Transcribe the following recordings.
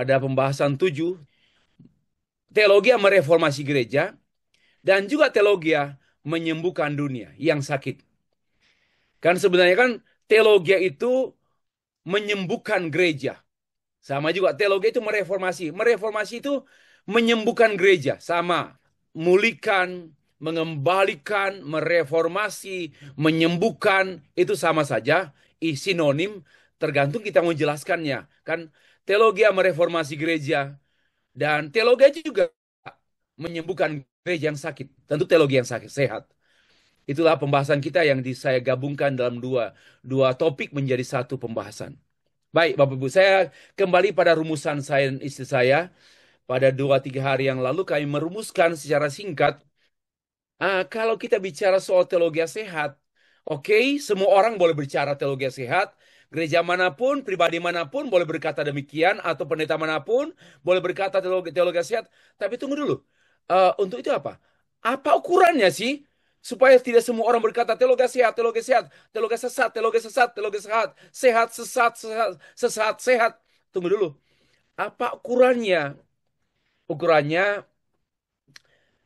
pada pembahasan 7, teologi yang mereformasi gereja dan juga teologi yang menyembuhkan dunia yang sakit. Kan sebenarnya kan teologi itu menyembuhkan gereja. Sama juga teologi itu mereformasi. Mereformasi itu menyembuhkan gereja. Sama. Memulihkan, mengembalikan, mereformasi, menyembuhkan. Itu sama saja. Sinonim tergantung kita mau jelaskannya. Kan teologi yang mereformasi gereja. Dan teologi juga menyembuhkan gereja yang sakit. Tentu teologi yang sakit, sehat. Itulah pembahasan kita yang saya gabungkan dalam dua topik menjadi satu pembahasan. Baik, Bapak Ibu, saya kembali pada rumusan saya dan istri saya. Pada 2-3 hari yang lalu kami merumuskan secara singkat, kalau kita bicara soal teologi sehat, oke, semua orang boleh bicara teologi sehat. Gereja manapun, pribadi manapun boleh berkata demikian, atau pendeta manapun boleh berkata teologi sehat. Tapi tunggu dulu, untuk itu apa? Apa ukurannya sih? Supaya tidak semua orang berkata teologi sehat, teologi sehat, teologi sesat, teologi sesat, teologi sehat, sehat, sesat, sesat, sesat, sehat. Tunggu dulu. Apa ukurannya? Ukurannya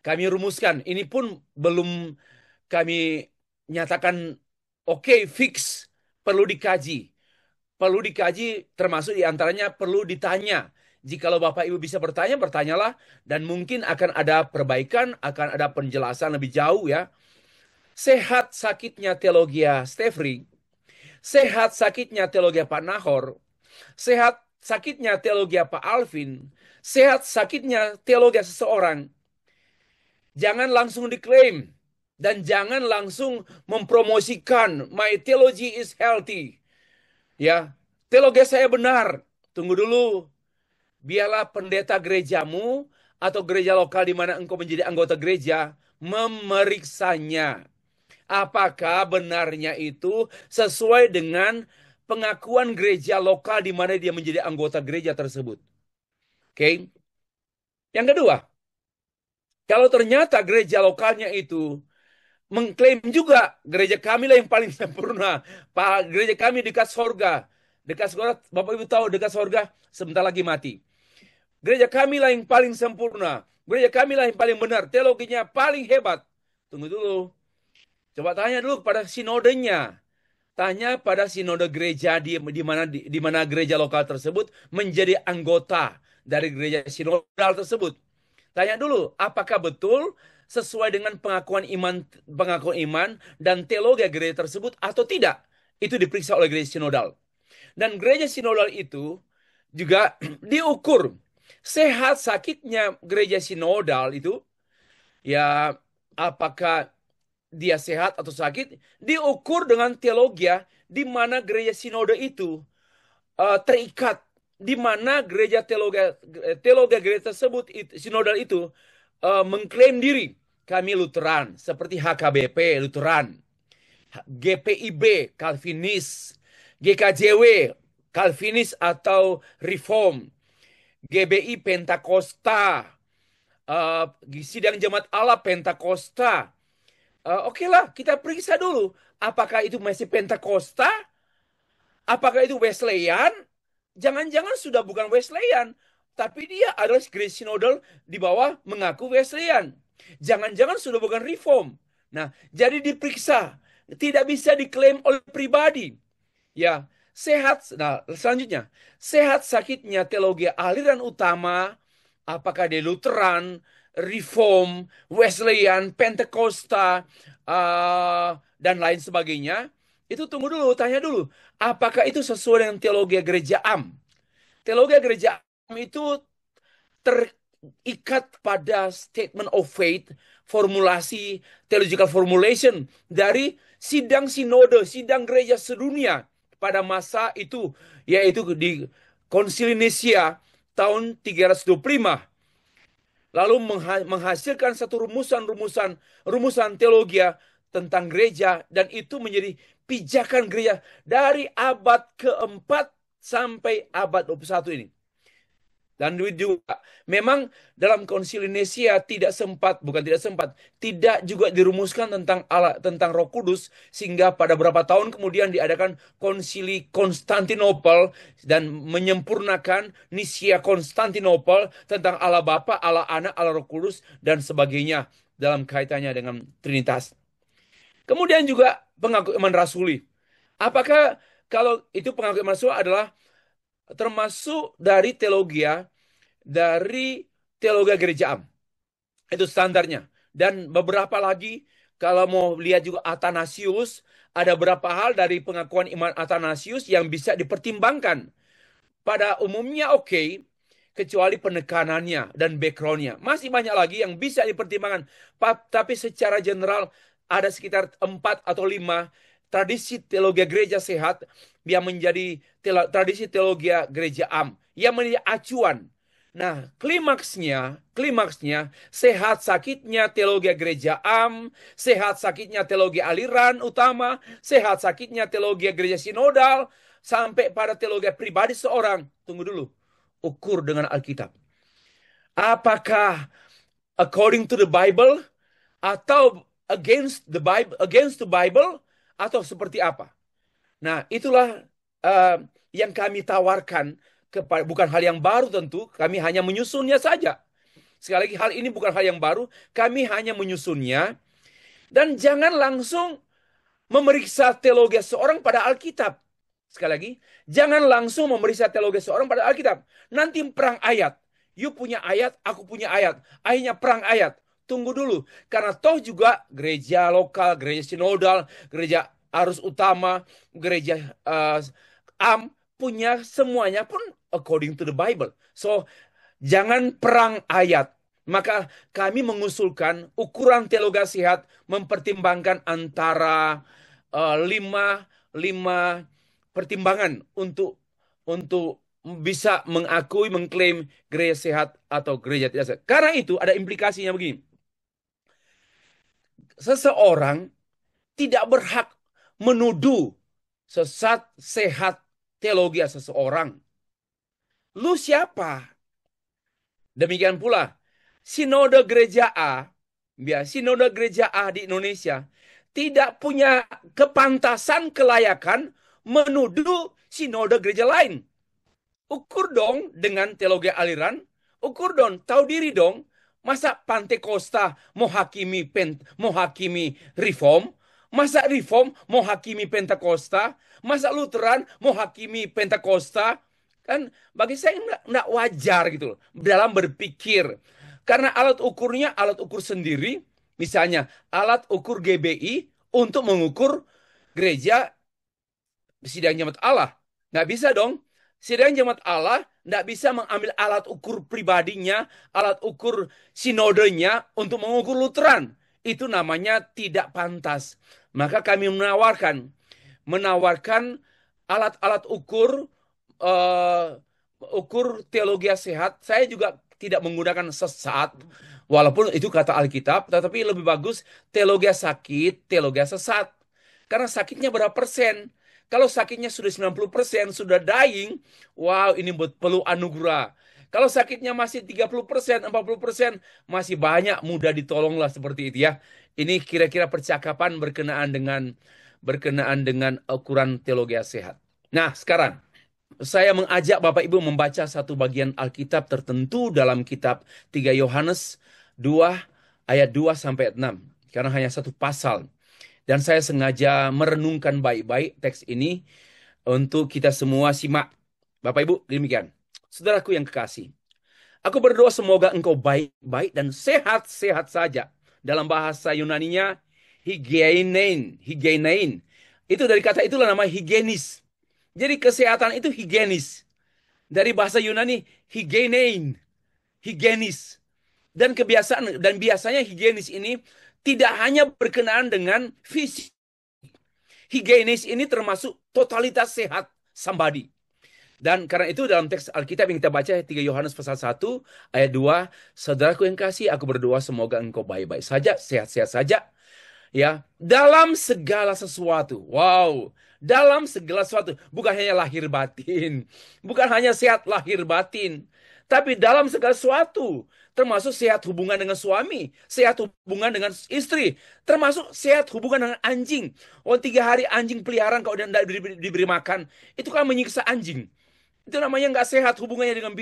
kami rumuskan. Ini pun belum kami nyatakan oke, fix, perlu dikaji. Perlu dikaji termasuk diantaranya perlu ditanya. Jikalau Bapak Ibu bisa bertanya, bertanyalah. Dan mungkin akan ada perbaikan, akan ada penjelasan lebih jauh ya. Sehat sakitnya teologi Stefri, sehat sakitnya teologi Pak Nahor, sehat sakitnya teologi Pak Alvin, sehat sakitnya teologi seseorang. Jangan langsung diklaim dan jangan langsung mempromosikan my theology is healthy. Ya, teologi saya benar. Tunggu dulu. Biarlah pendeta gerejamu atau gereja lokal di mana engkau menjadi anggota gereja memeriksanya. Apakah benarnya itu sesuai dengan pengakuan gereja lokal di mana dia menjadi anggota gereja tersebut. Oke. Yang kedua, kalau ternyata gereja lokalnya itu mengklaim juga gereja kami lah yang paling sempurna. Pak, gereja kami dekat sorga. Dekat sorga, Bapak Ibu tahu dekat sorga sebentar lagi mati. Gereja kami lah yang paling sempurna. Gereja kami lah yang paling benar. Teologinya paling hebat. Tunggu dulu. Coba tanya dulu kepada sinodenya. Tanya pada sinode gereja di mana gereja lokal tersebut menjadi anggota dari gereja sinodal tersebut. Tanya dulu, apakah betul sesuai dengan pengakuan iman dan teologi gereja tersebut atau tidak? Itu diperiksa oleh gereja sinodal. Dan gereja sinodal itu juga diukur sehat sakitnya gereja sinodal itu, ya, apakah dia sehat atau sakit diukur dengan teologi di mana gereja sinode itu terikat, di mana teologi gereja tersebut sinodal itu mengklaim diri kami Lutheran seperti HKBP Lutheran, GPIB Calvinis, GKJW Calvinis atau Reform, GBI Pentakosta, Sidang Jemaat Allah Pentakosta. Oke lah, kita periksa dulu. Apakah itu masih Pentakosta? Apakah itu Wesleyan? Jangan-jangan sudah bukan Wesleyan. Tapi dia adalah Grace Synodal di bawah mengaku Wesleyan. Jangan-jangan sudah bukan Reform. Nah, jadi diperiksa. Tidak bisa diklaim oleh pribadi. Ya, sehat. Nah, selanjutnya. Sehat sakitnya teologi aliran utama. Apakah dia Lutheran, Reform, Wesleyan, Pentakosta, dan lain sebagainya. Itu tunggu dulu, tanya dulu. Apakah itu sesuai dengan teologi gereja Am? Teologi gereja Am itu terikat pada statement of faith, formulasi, theological formulation dari sidang sinode, sidang gereja sedunia pada masa itu, yaitu di Konsili Nicea tahun 325. Lalu menghasilkan satu rumusan teologi tentang gereja, dan itu menjadi pijakan gereja dari abad keempat sampai abad 21 ini. Dan juga memang dalam konsili Nisia tidak juga dirumuskan tentang Roh Kudus, sehingga pada beberapa tahun kemudian diadakan konsili Konstantinopel dan menyempurnakan Nisia Konstantinopel tentang Allah Bapa, Allah Anak, Allah Roh Kudus dan sebagainya dalam kaitannya dengan Trinitas. Kemudian juga pengakuan iman rasuli. Apakah kalau itu pengakuan iman rasuli adalah termasuk dari teologi gereja Am. Itu standarnya. Dan beberapa lagi, kalau mau lihat juga Athanasius, ada beberapa hal dari pengakuan iman Athanasius yang bisa dipertimbangkan. Pada umumnya oke, kecuali penekanannya dan backgroundnya. Masih banyak lagi yang bisa dipertimbangkan. Tapi secara general ada sekitar 4 atau 5 tradisi teologi gereja sehat yang menjadi tradisi teologi gereja Am yang menjadi acuan. Nah, klimaksnya sehat sakitnya teologi gereja Am, sehat sakitnya teologi aliran utama, sehat sakitnya teologi gereja sinodal, sampai pada teologi pribadi seorang. Tunggu dulu, ukur dengan Alkitab. Apakah according to the Bible atau against the Bible atau seperti apa? Nah, itulah uh, yang kami tawarkan kepada, bukan hal yang baru tentu, kami hanya menyusunnya saja. Sekali lagi, hal ini bukan hal yang baru, kami hanya menyusunnya. Dan jangan langsung memeriksa teologi seorang pada Alkitab. Sekali lagi, jangan langsung memeriksa teologi seorang pada Alkitab. Nanti perang ayat. You punya ayat, aku punya ayat. Akhirnya perang ayat. Tunggu dulu. Karena toh juga gereja lokal, gereja sinodal, gereja arus utama, gereja Am, punya semuanya pun according to the Bible. So, jangan perang ayat. Maka kami mengusulkan ukuran teologi sehat mempertimbangkan antara lima lima pertimbangan untuk bisa mengakui, mengklaim gereja sehat atau gereja tidak sehat. Karena itu ada implikasinya begini. Seseorang tidak berhak menuduh sesat sehat teologi seseorang. Lu siapa? Demikian pula sinode gereja A, sinode gereja A di Indonesia tidak punya kepantasan kelayakan menuduh sinode gereja lain. Ukur dong dengan teologi aliran, ukur dong, tahu diri dong. Masa Pantekosta mau hakimi Reform? Masa Reform mau hakimi Pentakosta? Masa Lutheran mau hakimi Pentakosta? Kan bagi saya nggak wajar gitu loh dalam berpikir. Karena alat ukurnya alat ukur sendiri. Misalnya alat ukur GBI untuk mengukur gereja sidang jemaat Allah. Nggak bisa dong. Sidang jemaat Allah nggak bisa mengambil alat ukur pribadinya, alat ukur sinodenya untuk mengukur Lutheran. Itu namanya tidak pantas. Maka kami menawarkan alat-alat eh, ukur teologi sehat. Saya juga tidak menggunakan sesat, walaupun itu kata Alkitab, tetapi lebih bagus teologi sakit, teologi sesat. Karena sakitnya berapa persen? Kalau sakitnya sudah 90%, sudah dying, wow, ini perlu anugerah. Kalau sakitnya masih 30%, 40%, masih banyak, mudah ditolong lah seperti itu ya. Ini kira-kira percakapan berkenaan dengan ukuran teologi sehat. Nah, sekarang saya mengajak Bapak Ibu membaca satu bagian Alkitab tertentu dalam kitab 3 Yohanes 2 ayat 2 sampai 6. Karena hanya satu pasal. Dan saya sengaja merenungkan baik-baik teks ini untuk kita semua simak. Bapak Ibu, demikian. Saudaraku yang kekasih, aku berdoa semoga engkau baik-baik dan sehat-sehat saja. Dalam bahasa Yunaninya, hygienein. Itu dari kata itulah nama higienis. Jadi kesehatan itu higienis. Dari bahasa Yunani, higienis. Dan biasanya higienis ini tidak hanya berkenaan dengan fisik. Higienis ini termasuk totalitas sehat somebody. Dan karena itu dalam teks Alkitab yang kita baca 3 Yohanes pasal 1 ayat 2, saudaraku yang kasih, aku berdoa semoga engkau baik-baik saja, sehat-sehat saja. Ya, dalam segala sesuatu. Wow, dalam segala sesuatu, bukan hanya lahir batin, bukan hanya sehat lahir batin, Tapi dalam segala sesuatu, termasuk sehat hubungan dengan suami, sehat hubungan dengan istri, termasuk sehat hubungan dengan anjing. Oh, 3 hari anjing peliharaan kalau tidak diberi makan, itu kan menyiksa anjing. Itu namanya nggak sehat hubungannya dengan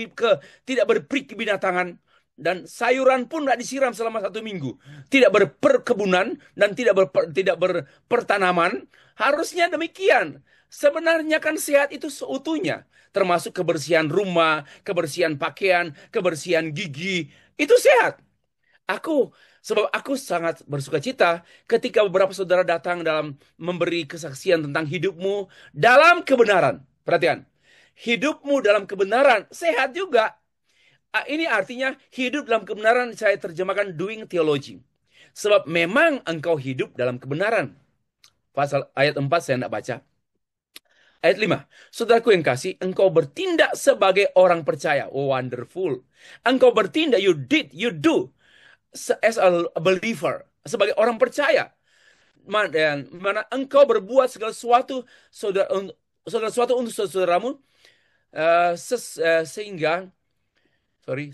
tidak berperi kebinatangan. Dan sayuran pun nggak disiram selama 1 minggu. Tidak berperkebunan dan tidak berpertanaman. Harusnya demikian. Sebenarnya kan sehat itu seutuhnya. Termasuk kebersihan rumah, kebersihan pakaian, kebersihan gigi. Itu sehat. Sebab aku sangat bersuka cita ketika beberapa saudara datang dalam memberi kesaksian tentang hidupmu dalam kebenaran. Perhatian, hidupmu dalam kebenaran sehat juga. Ini artinya hidup dalam kebenaran saya terjemahkan doing theology. Sebab memang engkau hidup dalam kebenaran. Pasal ayat 4 saya tidak baca. Ayat 5. Saudaraku yang kasih, engkau bertindak sebagai orang percaya. Oh, wonderful. Engkau bertindak, you do as a believer, sebagai orang percaya. Dan mana engkau berbuat segala sesuatu untuk saudaramu, sehingga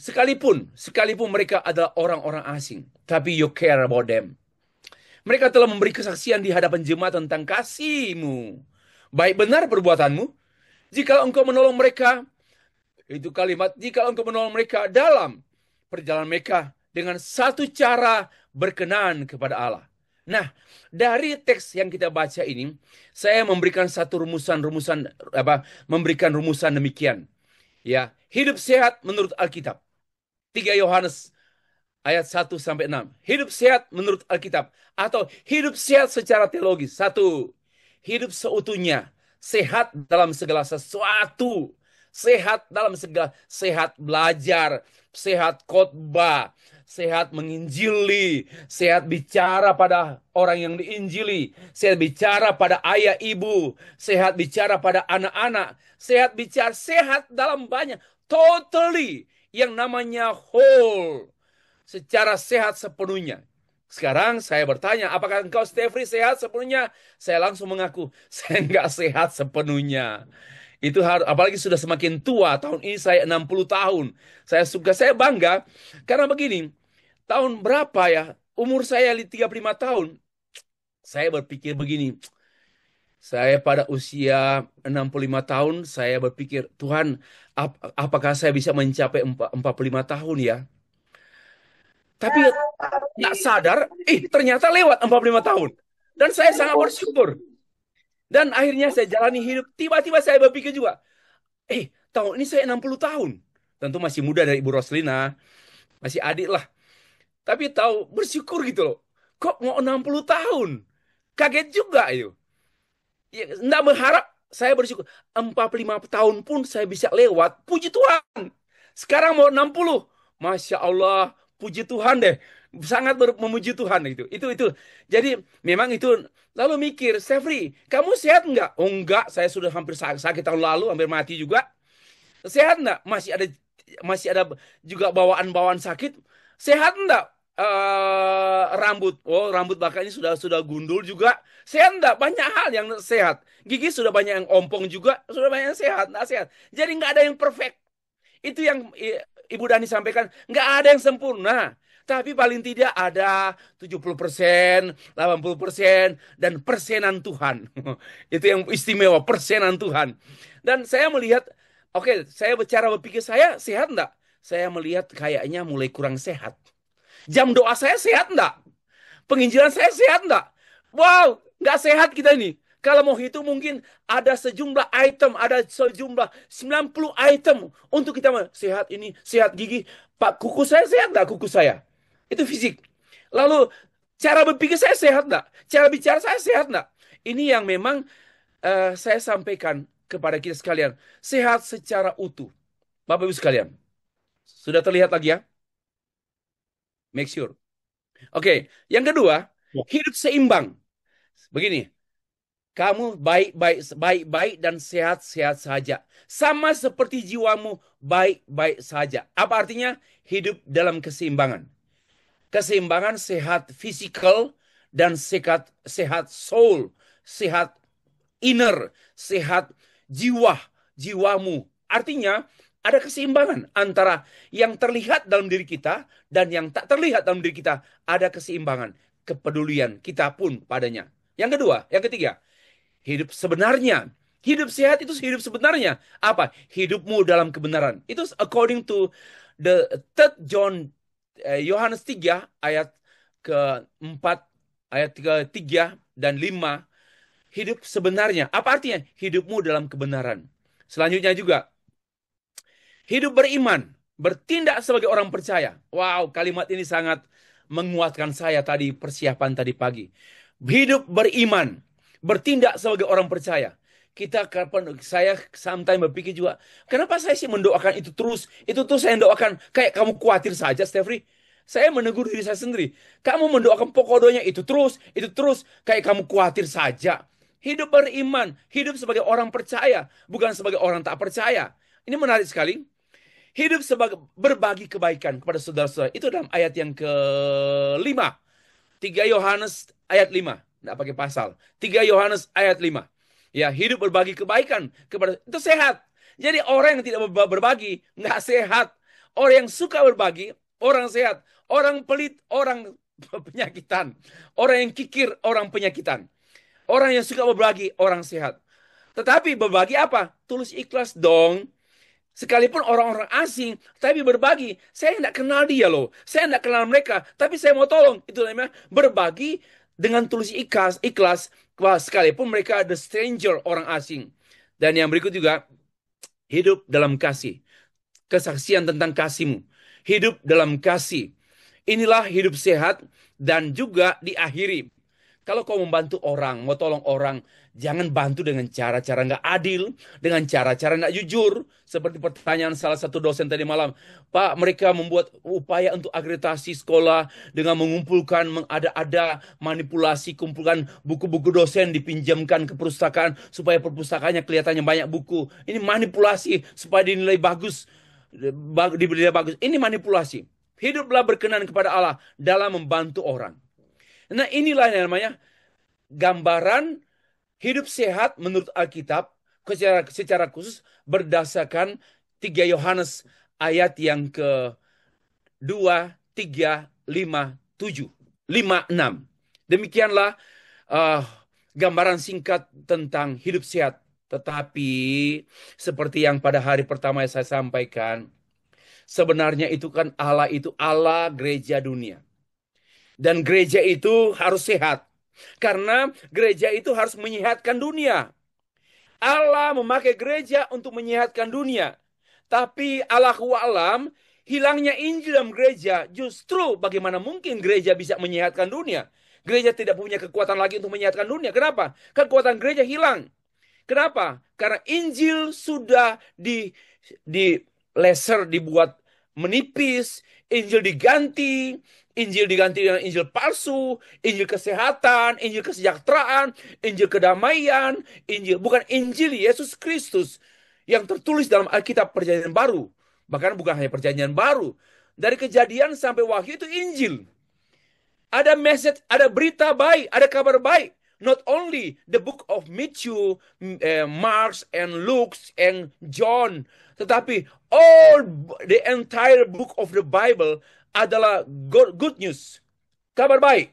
sekalipun mereka adalah orang-orang asing, tapi you care about them. Mereka telah memberi kesaksian di hadapan jemaat tentang kasihmu. Baik benar perbuatanmu, jika engkau menolong mereka. Itu kalimat, jika engkau menolong mereka dalam perjalanan mereka dengan satu cara berkenan kepada Allah. Nah, dari teks yang kita baca ini, saya memberikan satu memberikan rumusan demikian. Ya, hidup sehat menurut Alkitab. 3 Yohanes ayat 1 sampai 6. Hidup sehat menurut Alkitab atau hidup sehat secara teologis. 1. Hidup seutuhnya, sehat dalam segala sesuatu. Sehat dalam segala, sehat belajar, sehat khotbah, sehat menginjili, sehat bicara pada orang yang diinjili, sehat bicara pada ayah ibu, sehat bicara pada anak-anak, sehat dalam banyak, totally, yang namanya whole, secara sehat sepenuhnya. Sekarang saya bertanya, apakah engkau Stefri sehat sepenuhnya? Saya langsung mengaku, saya nggak sehat sepenuhnya. Itu harus, apalagi sudah semakin tua. Tahun ini saya 60 tahun. Saya bangga karena begini, tahun berapa ya? Umur saya 35 tahun. Saya berpikir begini, saya pada usia 65 tahun, saya berpikir, Tuhan, apakah saya bisa mencapai 45 tahun ya? Tapi nggak sadar, ternyata lewat 45 tahun. Dan saya sangat bersyukur. Dan akhirnya saya jalani hidup. Tiba-tiba saya berpikir juga, tahun ini saya 60 tahun. Tentu masih muda dari Ibu Roslina, masih adik lah. Tapi tahu bersyukur gitu loh. Kok mau 60 tahun? Kaget juga itu. Ya, nggak berharap, saya bersyukur. 45 tahun pun saya bisa lewat. Puji Tuhan. Sekarang mau 60. Masya Allah, puji Tuhan deh. Sangat memuji Tuhan itu. Itu. Jadi memang itu. Lalu mikir, Stefri, kamu sehat nggak? Oh enggak, saya sudah hampir sakit tahun lalu, hampir mati juga. Sehat nggak? Masih ada juga bawaan-bawaan sakit. Sehat nggak? Rambut bakal ini sudah gundul juga. Sehat nggak? Banyak hal yang sehat. Gigi sudah banyak yang ompong juga, sudah banyak yang sehat, nggak sehat. Jadi nggak ada yang perfect. Itu yang Ibu Dani sampaikan, nggak ada yang sempurna. Tapi paling tidak ada 70%, 80%, dan persenan Tuhan. Itu yang istimewa, persenan Tuhan. Dan saya melihat, oke, saya berpikir saya sehat enggak? Saya melihat kayaknya mulai kurang sehat. Jam doa saya sehat enggak? Penginjilan saya sehat enggak? Wow, nggak sehat kita ini. Kalau mau hitung mungkin ada sejumlah item, ada sejumlah 90 item untuk kita sehat ini, sehat gigi. Pak, kuku saya sehat enggak kuku saya? Itu fisik. Lalu cara berpikir saya sehat enggak? Cara bicara saya sehat enggak? Ini yang memang saya sampaikan kepada kita sekalian. Sehat secara utuh. Bapak Ibu sekalian. Sudah terlihat lagi ya? Make sure. Oke, yang kedua, Ya. hidup seimbang. Begini, kamu baik-baik dan sehat-sehat saja. Sama seperti jiwamu baik-baik saja. Apa artinya? Hidup dalam keseimbangan. Keseimbangan sehat fisikal dan sehat soul, sehat inner, sehat jiwamu. Artinya ada keseimbangan antara yang terlihat dalam diri kita dan yang tak terlihat dalam diri kita. Ada keseimbangan, kepedulian kita pun padanya. Yang kedua, yang ketiga, hidup sebenarnya. Hidup sehat itu hidup sebenarnya. Apa? Hidupmu dalam kebenaran. Itu according to the third John, Yohanes 3 ayat keempat, ayat ketiga dan 5. Hidup sebenarnya. Apa artinya? Hidupmu dalam kebenaran. Selanjutnya juga, hidup beriman, bertindak sebagai orang percaya. Wow, kalimat ini sangat menguatkan saya tadi, persiapan tadi pagi. Hidup beriman, bertindak sebagai orang percaya. Saya sometimes berpikir juga, kenapa saya sih mendoakan itu terus? Itu terus saya doakan, kayak kamu khawatir saja, Stefri. Saya menegur diri saya sendiri. Kamu mendoakan pokok doanya itu terus, kayak kamu khawatir saja. Hidup beriman, hidup sebagai orang percaya, bukan sebagai orang tak percaya. Ini menarik sekali. Hidup sebagai berbagi kebaikan kepada saudara-saudara. Itu dalam ayat yang kelima. 3 Yohanes ayat 5. Tidak pakai pasal. 3 Yohanes ayat 5. Ya, hidup berbagi kebaikan kepada itu sehat. Jadi orang yang tidak berbagi nggak sehat. Orang yang suka berbagi, orang sehat. Orang pelit, orang penyakitan. Orang yang kikir, orang penyakitan. Orang yang suka berbagi, orang sehat. Tetapi berbagi apa? Tulus ikhlas dong. Sekalipun orang-orang asing, tapi berbagi. Saya tidak kenal dia loh. Saya tidak kenal mereka. Tapi saya mau tolong. Itu namanya berbagi dengan tulus ikhlas. Ikhlas. Sekalipun mereka ada stranger, orang asing. Dan yang berikut juga, hidup dalam kasih. Kesaksian tentang kasihmu. Hidup dalam kasih. Inilah hidup sehat dan juga diakhiri. Kalau kau membantu orang, mau tolong orang, jangan bantu dengan cara-cara nggak adil, dengan cara-cara nggak jujur. Seperti pertanyaan salah satu dosen tadi malam. Pak, mereka membuat upaya untuk akreditasi sekolah dengan mengumpulkan, mengada-ada, manipulasi, kumpulkan buku-buku dosen, dipinjamkan ke perpustakaan, supaya perpustakaannya kelihatannya banyak buku. Ini manipulasi, supaya dinilai bagus, dinilai bagus. Ini manipulasi. Hiduplah berkenan kepada Allah dalam membantu orang. Nah, inilah yang namanya gambaran hidup sehat menurut Alkitab secara khusus berdasarkan 3 Yohanes ayat yang ke-2, 3, 5, 7, 5, 6. Demikianlah uh, gambaran singkat tentang hidup sehat. Tetapi seperti yang pada hari pertama yang saya sampaikan, sebenarnya itu kan Allah itu Allah gereja dunia. Dan gereja itu harus sehat. Karena gereja itu harus menyehatkan dunia. Allah memakai gereja untuk menyehatkan dunia. Tapi Allahu a'lam, hilangnya Injil dalam gereja, justru bagaimana mungkin gereja bisa menyehatkan dunia? Gereja tidak punya kekuatan lagi untuk menyehatkan dunia. Kenapa? Kekuatan gereja hilang. Kenapa? Karena Injil sudah di laser, dibuat menipis, Injil diganti dengan Injil palsu, Injil kesehatan, Injil kesejahteraan, Injil kedamaian, bukan Injil Yesus Kristus yang tertulis dalam Alkitab Perjanjian Baru. Bahkan bukan hanya Perjanjian Baru, dari Kejadian sampai Wahyu itu Injil. Ada message, ada berita baik, ada kabar baik. Not only the book of Matthew, Mark, and Luke, and John, tetapi all the entire book of the Bible adalah good news. Kabar baik.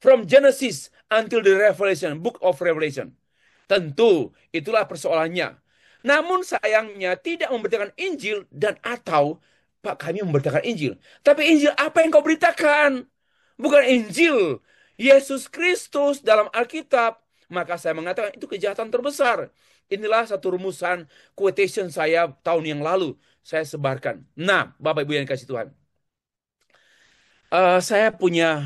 From Genesis until the Revelation, book of Revelation. Tentu, itulah persoalannya. Namun sayangnya tidak memberitakan Injil dan atau, Pak, kami memberitakan Injil. Tapi Injil apa yang kau beritakan? Bukan Injil Yesus Kristus dalam Alkitab. Maka saya mengatakan itu kejahatan terbesar. Inilah satu rumusan quotation saya tahun yang lalu. Saya sebarkan. Nah, Bapak Ibu yang kasih Tuhan. Saya punya,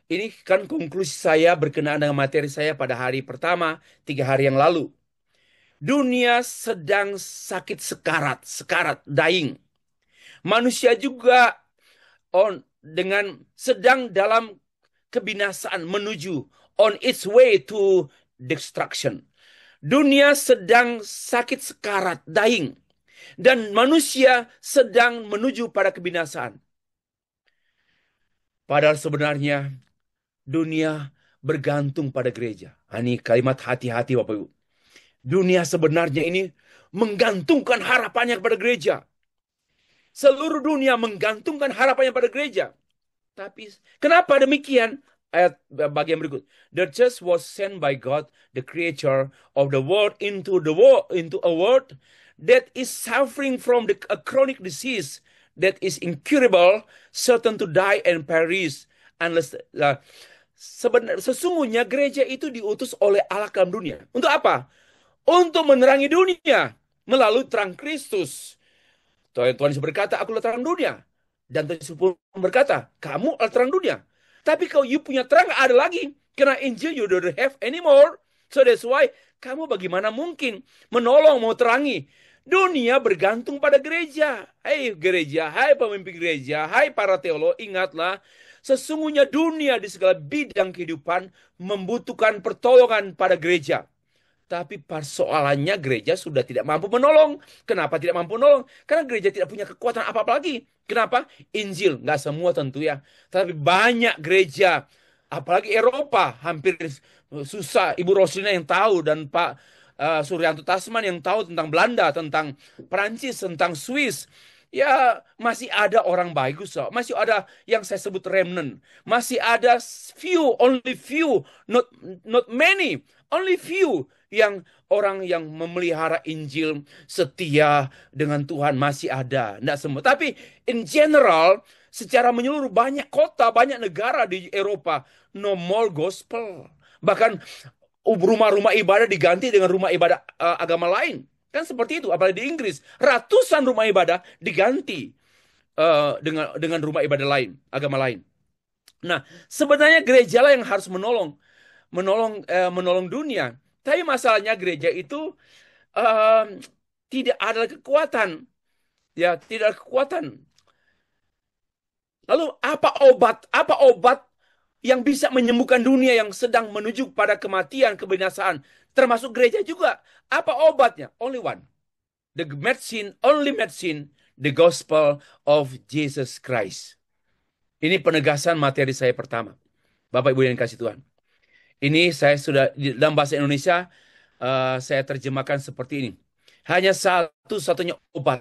ini kan konklusi saya berkenaan dengan materi saya pada hari pertama, 3 hari yang lalu. Dunia sedang sakit sekarat, dying. Manusia juga sedang dalam kebinasaan menuju on its way to destruction. Dunia sedang sakit sekarat, dying. Dan manusia sedang menuju pada kebinasaan. Padahal sebenarnya dunia bergantung pada gereja. Ini kalimat hati-hati Bapak Ibu. Dunia sebenarnya ini menggantungkan harapannya kepada gereja. Seluruh dunia menggantungkan harapannya pada gereja. Tapi kenapa demikian? Ayat bagian berikut. The church was sent by God, the creator of the world, into a world that is suffering from a chronic disease that is incurable, certain to die and perish unless sesungguhnya gereja itu diutus oleh Allah ke dalam dunia. Untuk apa? Untuk menerangi dunia melalui terang Kristus. Tuhan Yesus berkata, akulah terang dunia. Dan Tuhan Yesus pun berkata, kamu adalah terang dunia. Tapi kalau you punya terang gak ada lagi. Karena Injil you don't have anymore. So that's why kamu bagaimana mungkin menolong, mau terangi. Dunia bergantung pada gereja. Hai gereja, hai pemimpin gereja, hai para teolog, ingatlah. Sesungguhnya dunia di segala bidang kehidupan membutuhkan pertolongan pada gereja. Tapi persoalannya gereja sudah tidak mampu menolong. Kenapa tidak mampu menolong? Karena gereja tidak punya kekuatan apa-apa lagi. Kenapa? Injil. Nggak semua tentu ya. Tapi banyak gereja. Apalagi Eropa. Hampir susah. Ibu Roslina yang tahu. Dan Pak Suryanto Tasman yang tahu tentang Belanda. Tentang Perancis. Tentang Swiss. Ya masih ada orang bagus. So. Masih ada yang saya sebut remnant. Masih ada few. Only few. Not many. Only few yang orang yang memelihara Injil setia dengan Tuhan masih ada. Tidak semua. Tapi in general, secara menyeluruh banyak kota, banyak negara di Eropa no more gospel. Bahkan rumah-rumah ibadah diganti dengan rumah ibadah agama lain. Kan seperti itu. Apalagi di Inggris, ratusan rumah ibadah diganti dengan rumah ibadah lain, agama lain. Nah, sebenarnya gereja lah yang harus menolong dunia. Tapi masalahnya gereja itu em, tidak ada kekuatan, ya tidak ada kekuatan. Lalu apa obat? Apa obat yang bisa menyembuhkan dunia yang sedang menuju pada kematian, kebinasaan, termasuk gereja juga? Apa obatnya? Only one. The medicine, only medicine, the gospel of Jesus Christ. Ini penegasan materi saya pertama. Bapak Ibu yang kasih Tuhan. Ini saya sudah dalam bahasa Indonesia saya terjemahkan seperti ini. Hanya satu-satunya obat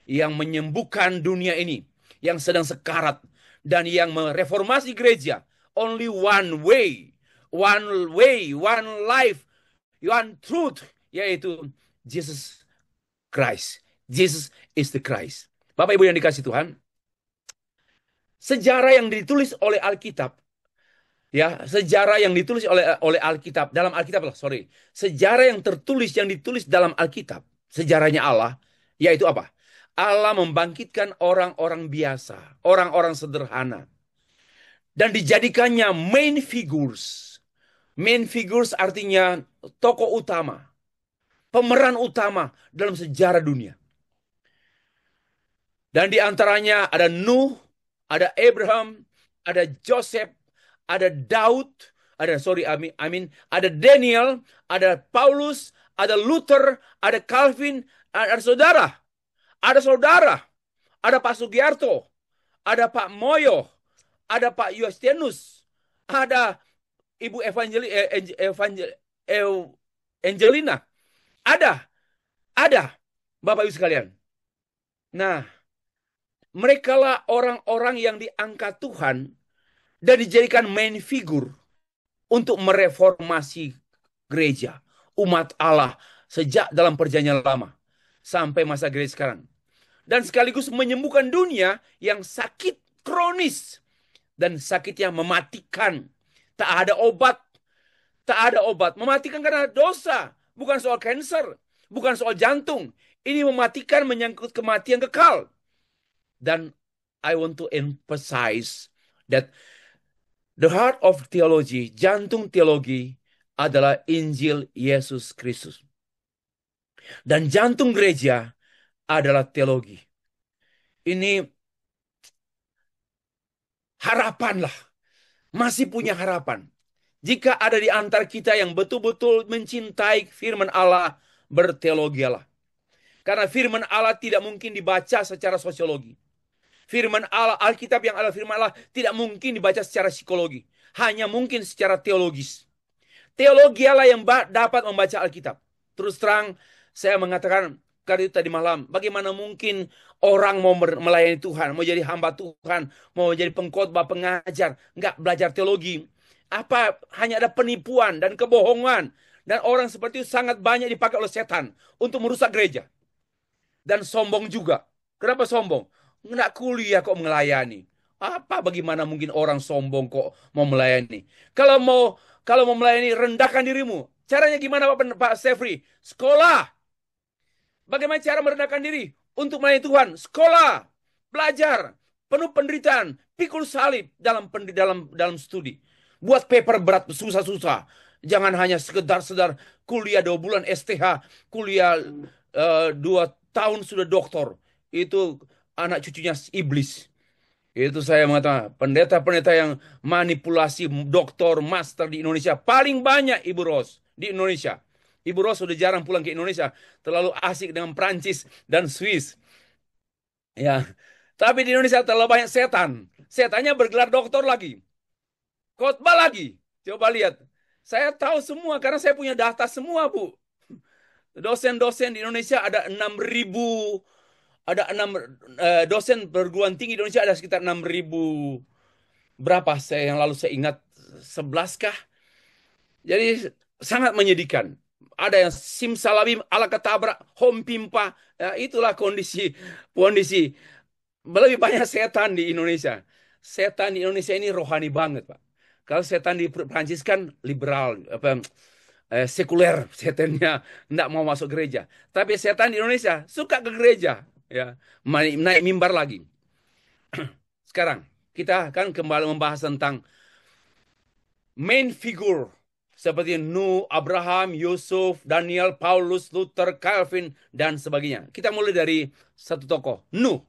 yang menyembuhkan dunia ini yang sedang sekarat dan yang mereformasi gereja. Only one way, one life, one truth, yaitu Jesus Christ. Jesus is the Christ. Bapak Ibu yang dikasih Tuhan, sejarah yang ditulis oleh Alkitab, ya, sejarah yang ditulis oleh Alkitab, dalam Alkitab lah, sorry. Sejarah yang ditulis dalam Alkitab, sejarahnya Allah, yaitu apa? Allah membangkitkan orang-orang biasa, orang-orang sederhana, dan dijadikannya main figures. Main figures artinya tokoh utama, pemeran utama dalam sejarah dunia. Dan di antaranya ada Nuh, ada Abraham, ada Joseph, ada Daud, ada Daniel, ada Paulus, ada Luther, ada Calvin, ada saudara, ada Pak Sugiarto, ada Pak Moyo, ada Pak Yustianus, ada Ibu Angelina, ada Bapak Ibu sekalian. Nah, mereka lah orang-orang yang diangkat Tuhan dan dijadikan main figure untuk mereformasi gereja, umat Allah sejak dalam perjanjian lama sampai masa gereja sekarang. Dan sekaligus menyembuhkan dunia yang sakit kronis dan sakitnya mematikan. Tak ada obat. Tak ada obat. Mematikan karena dosa. Bukan soal kanker. Bukan soal jantung. Ini mematikan menyangkut kematian kekal. Dan I want to emphasize that the heart of theology, jantung teologi adalah Injil Yesus Kristus. Dan jantung gereja adalah teologi. Ini harapan lah. Masih punya harapan. Jika ada di antara kita yang betul-betul mencintai firman Allah, berteologialah. Karena firman Allah tidak mungkin dibaca secara sosiologi. Firman Allah, Alkitab yang adalah firman Allah tidak mungkin dibaca secara psikologi. Hanya mungkin secara teologis. Teologialah yang dapat membaca Alkitab. Terus terang, saya mengatakan karena itu tadi malam, bagaimana mungkin orang mau melayani Tuhan, mau jadi hamba Tuhan, mau jadi pengkhotbah, pengajar, nggak belajar teologi. Apa hanya ada penipuan dan kebohongan, dan orang seperti itu sangat banyak dipakai oleh setan untuk merusak gereja. Dan sombong juga. Kenapa sombong? Nggak kuliah kok melayani. Apa bagaimana mungkin orang sombong kok mau melayani? Kalau mau kalau mau melayani, rendahkan dirimu. Caranya gimana Pak Stefri? Sekolah. Bagaimana cara merendahkan diri untuk melayani Tuhan? Sekolah, belajar, penuh penderitaan, pikul salib dalam studi. Buat paper berat susah-susah. Jangan hanya sekedar kuliah 2 bulan STH, kuliah 2 tahun sudah doktor. Itu anak cucunya iblis. Itu saya mengatakan pendeta-pendeta yang manipulasi doktor, master di Indonesia paling banyak Ibu Ros di Indonesia. Ibu Ros sudah jarang pulang ke Indonesia, terlalu asik dengan Prancis dan Swiss. Ya, tapi di Indonesia terlalu banyak setan. Setannya bergelar doktor lagi, khotbah lagi. Coba lihat, saya tahu semua karena saya punya data semua, Bu. Dosen-dosen di Indonesia ada 6.000, ada 6 dosen perguruan tinggi di Indonesia ada sekitar 6.000 berapa saya yang lalu saya ingat 11 kah? Jadi sangat menyedihkan. Ada yang simsalabim ala ketabrak hom pimpa. Ya, itulah kondisi kondisi lebih banyak setan di Indonesia. Setan di Indonesia ini rohani banget, Pak. Kalau setan di Prancis kan liberal, apa sekuler, setannya tidak mau masuk gereja. Tapi setan di Indonesia suka ke gereja, ya, naik mimbar lagi. Sekarang kita kan kembali membahas tentang main figure seperti Nuh, Abraham, Yusuf, Daniel, Paulus, Luther, Calvin, dan sebagainya. Kita mulai dari satu tokoh, Nuh.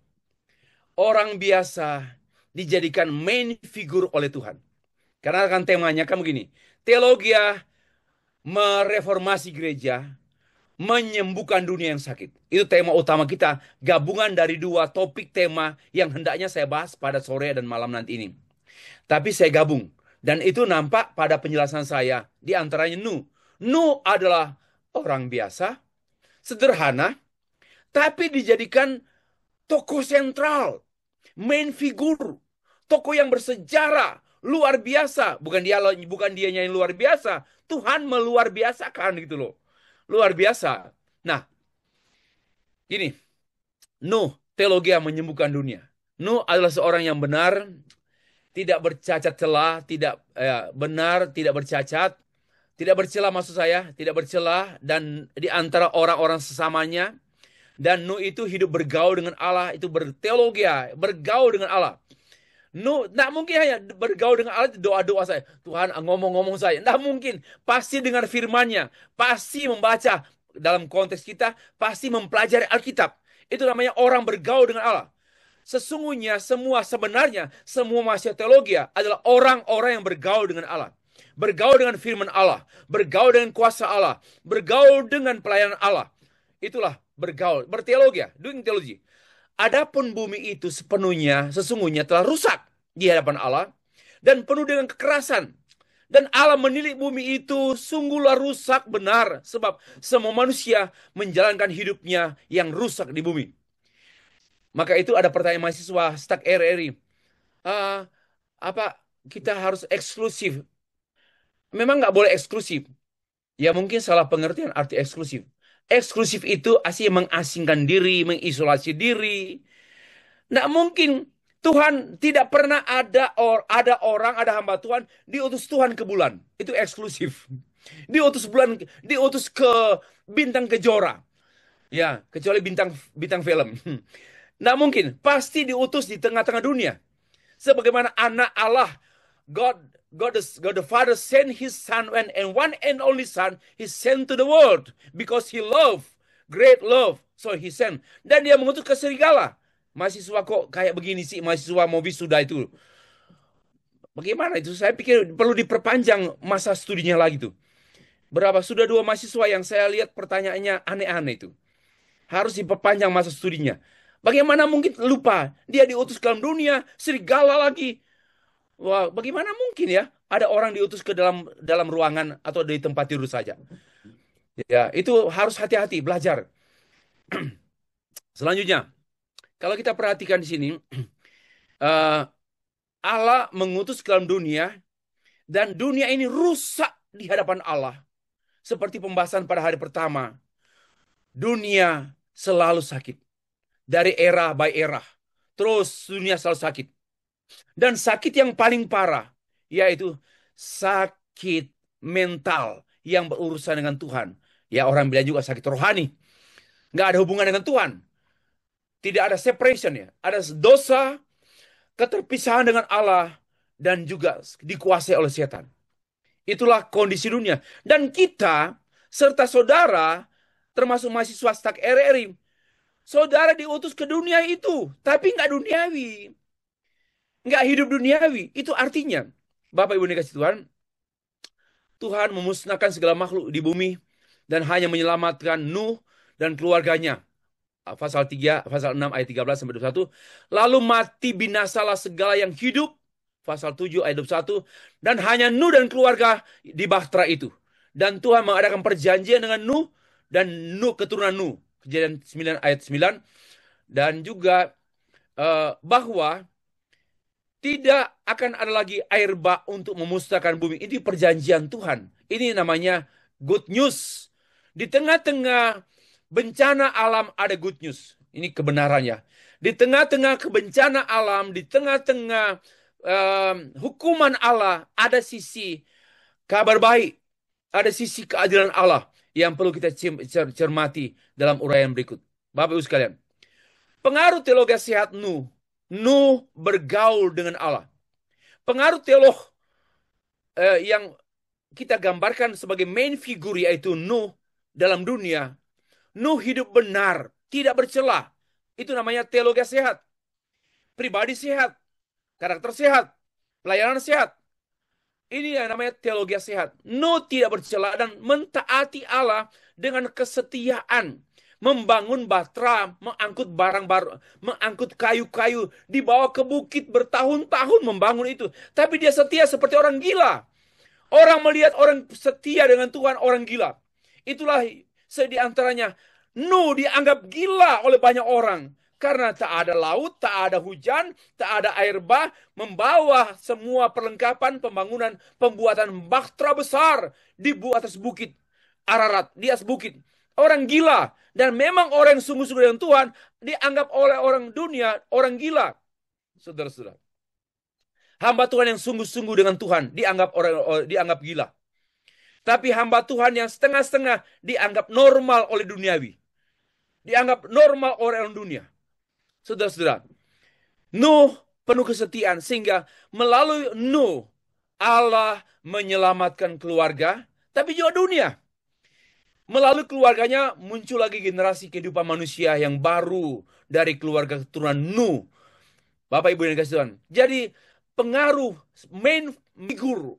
Orang biasa dijadikan main figure oleh Tuhan. Karena kan temanya kan begini. Teologia mereformasi gereja, menyembuhkan dunia yang sakit. Itu tema utama kita, gabungan dari 2 topik tema yang hendaknya saya bahas pada sore dan malam nanti ini. Tapi saya gabung. Dan itu nampak pada penjelasan saya. Di antaranya Nuh. Nuh adalah orang biasa, sederhana, tapi dijadikan tokoh sentral, main figur, tokoh yang bersejarah, luar biasa. Bukan dianya yang luar biasa, Tuhan meluar biasakan gitu loh. Luar biasa. Nah, gini, Nuh, teologi yang menyembuhkan dunia. Nuh adalah seorang yang benar, tidak bercacat celah, tidak benar, tidak bercacat, tidak bercela maksud saya, tidak bercela dan di antara orang-orang sesamanya. Dan Nuh itu hidup bergaul dengan Allah, itu berteologia, bergaul dengan Allah. Nuh, tidak mungkin hanya bergaul dengan Allah, doa-doa saya. Tuhan ngomong-ngomong saya. Tidak mungkin. Pasti dengan firman-Nya. Pasti membaca dalam konteks kita. Pasti mempelajari Alkitab. Itu namanya orang bergaul dengan Allah. Sesungguhnya sebenarnya semua mahasiswa teologi adalah orang-orang yang bergaul dengan Allah. Bergaul dengan firman Allah. Bergaul dengan kuasa Allah. Bergaul dengan pelayanan Allah. Itulah bergaul. Berteologi. Doing theology. Adapun bumi itu sesungguhnya telah rusak di hadapan Allah dan penuh dengan kekerasan. Dan Allah menilik bumi itu sungguhlah rusak benar sebab semua manusia menjalankan hidupnya yang rusak di bumi. Maka itu ada pertanyaan mahasiswa Stuck RRI. Ah, apa kita harus eksklusif? Memang nggak boleh eksklusif. Ya mungkin salah pengertian arti eksklusif. Eksklusif itu aslinya mengasingkan diri, mengisolasi diri. Nggak mungkin. Tuhan tidak pernah ada orang, ada hamba Tuhan diutus Tuhan ke bulan. Itu eksklusif. Diutus ke bintang kejora. Ya, kecuali bintang bintang film. Nggak mungkin. Pasti diutus di tengah-tengah dunia. Sebagaimana anak Allah, God the Father sent His Son and one and only Son He sent to the world because He loved, great love, so He sent. Dan Dia mengutus ke serigala. Mahasiswa kok kayak begini sih, mahasiswa mau wisuda itu. Bagaimana itu? Saya pikir perlu diperpanjang masa studinya lagi tuh. Berapa? Sudah 2 mahasiswa yang saya lihat pertanyaannya aneh-aneh itu. Harus diperpanjang masa studinya. Bagaimana mungkin lupa? Dia diutus ke dalam dunia, serigala lagi. Wah, bagaimana mungkin ya? Ada orang diutus ke dalam ruangan atau di tempat tidur saja. Ya, itu harus hati-hati belajar. Selanjutnya, kalau kita perhatikan di sini, eh, Allah mengutus ke dalam dunia dan dunia ini rusak di hadapan Allah. Seperti pembahasan pada hari pertama, dunia selalu sakit dari era by era. Terus dunia selalu sakit. Dan sakit yang paling parah yaitu sakit mental yang berurusan dengan Tuhan. Ya orang bilang juga sakit rohani. Nggak ada hubungan dengan Tuhan. Tidak ada separation ya. Ada dosa, keterpisahan dengan Allah, dan juga dikuasai oleh setan. Itulah kondisi dunia. Dan kita, serta saudara, termasuk mahasiswa STAK RRI, saudara diutus ke dunia itu, tapi nggak duniawi. Nggak hidup duniawi. Itu artinya, Bapak Ibu dikasih Tuhan, Tuhan memusnahkan segala makhluk di bumi dan hanya menyelamatkan Nuh dan keluarganya. Pasal 3, pasal 6 ayat 13 sampai 21. Lalu mati binasalah segala yang hidup. Pasal 7 ayat 21. Dan hanya Nuh dan keluarga di bahtera itu. Dan Tuhan mengadakan perjanjian dengan Nuh dan Nuh keturunan Nuh. Kejadian 9 ayat 9. Dan juga bahwa tidak akan ada lagi air bah untuk memusnahkan bumi. Ini perjanjian Tuhan. Ini namanya good news. Di tengah-tengah bencana alam ada good news. Ini kebenarannya. Di tengah-tengah kebencana alam, di tengah-tengah hukuman Allah, ada sisi kabar baik. Ada sisi keadilan Allah yang perlu kita cermati dalam uraian berikut. Bapak Ibu sekalian, pengaruh teologi sehat Nuh. Nuh bergaul dengan Allah. Pengaruh teolog yang kita gambarkan sebagai main figur yaitu Nuh dalam dunia. Nuh hidup benar, tidak bercela. Itu namanya teologi sehat. Pribadi sehat, karakter sehat, pelayanan sehat. Ini yang namanya teologi sehat. Nuh tidak bercela dan mentaati Allah dengan kesetiaan. Membangun batra, mengangkut barang-barang, mengangkut kayu-kayu, dibawa ke bukit bertahun-tahun membangun itu. Tapi dia setia seperti orang gila. Orang melihat orang setia dengan Tuhan, orang gila. Itulah di antaranya Nuh dianggap gila oleh banyak orang. Karena tak ada laut, tak ada hujan, tak ada air bah, membawa semua perlengkapan pembangunan, pembuatan bahtera besar di atas bukit Ararat, di atas bukit. Orang gila. Dan memang orang yang sungguh-sungguh dengan Tuhan dianggap oleh orang dunia orang gila. Saudara-saudara. Hamba Tuhan yang sungguh-sungguh dengan Tuhan dianggap gila. Tapi hamba Tuhan yang setengah-setengah dianggap normal oleh duniawi. Dianggap normal oleh orang dunia. Saudara-saudara, Nuh penuh kesetiaan sehingga melalui Nuh Allah menyelamatkan keluarga, tapi juga dunia. Melalui keluarganya muncul lagi generasi kehidupan manusia yang baru dari keluarga keturunan Nuh. Bapak Ibu yang dikasih Tuhan. Jadi pengaruh main figur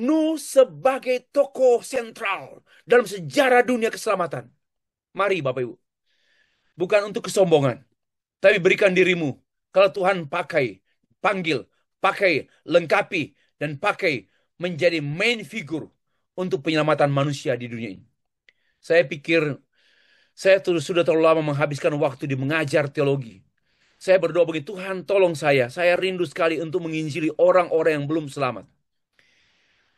Nuh sebagai tokoh sentral dalam sejarah dunia keselamatan. Mari Bapak Ibu. Bukan untuk kesombongan. Tapi berikan dirimu. Kalau Tuhan panggil, pakai, lengkapi, dan pakai menjadi main figur untuk penyelamatan manusia di dunia ini. Saya pikir saya sudah terlalu lama menghabiskan waktu di mengajar teologi. Saya berdoa bagi Tuhan, tolong saya. Saya rindu sekali untuk menginjili orang-orang yang belum selamat.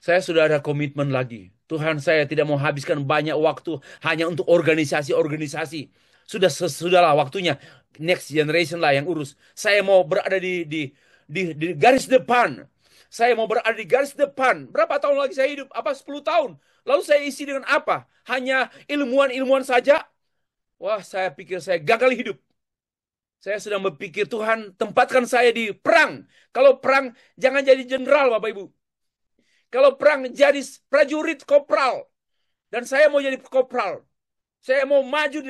Saya sudah ada komitmen lagi. Tuhan, saya tidak mau habiskan banyak waktu hanya untuk organisasi-organisasi. Sudahlah waktunya. Next generation lah yang urus. Saya mau berada di garis depan. Saya mau berada di garis depan. Berapa tahun lagi saya hidup? Apa 10 tahun? Lalu saya isi dengan apa? Hanya ilmuwan-ilmuwan saja? Wah, saya pikir saya gagal hidup. Saya sedang berpikir, Tuhan, tempatkan saya di perang. Kalau perang, jangan jadi jenderal, Bapak Ibu. Kalau perang, jadi prajurit kopral. Dan saya mau jadi kopral. Saya mau maju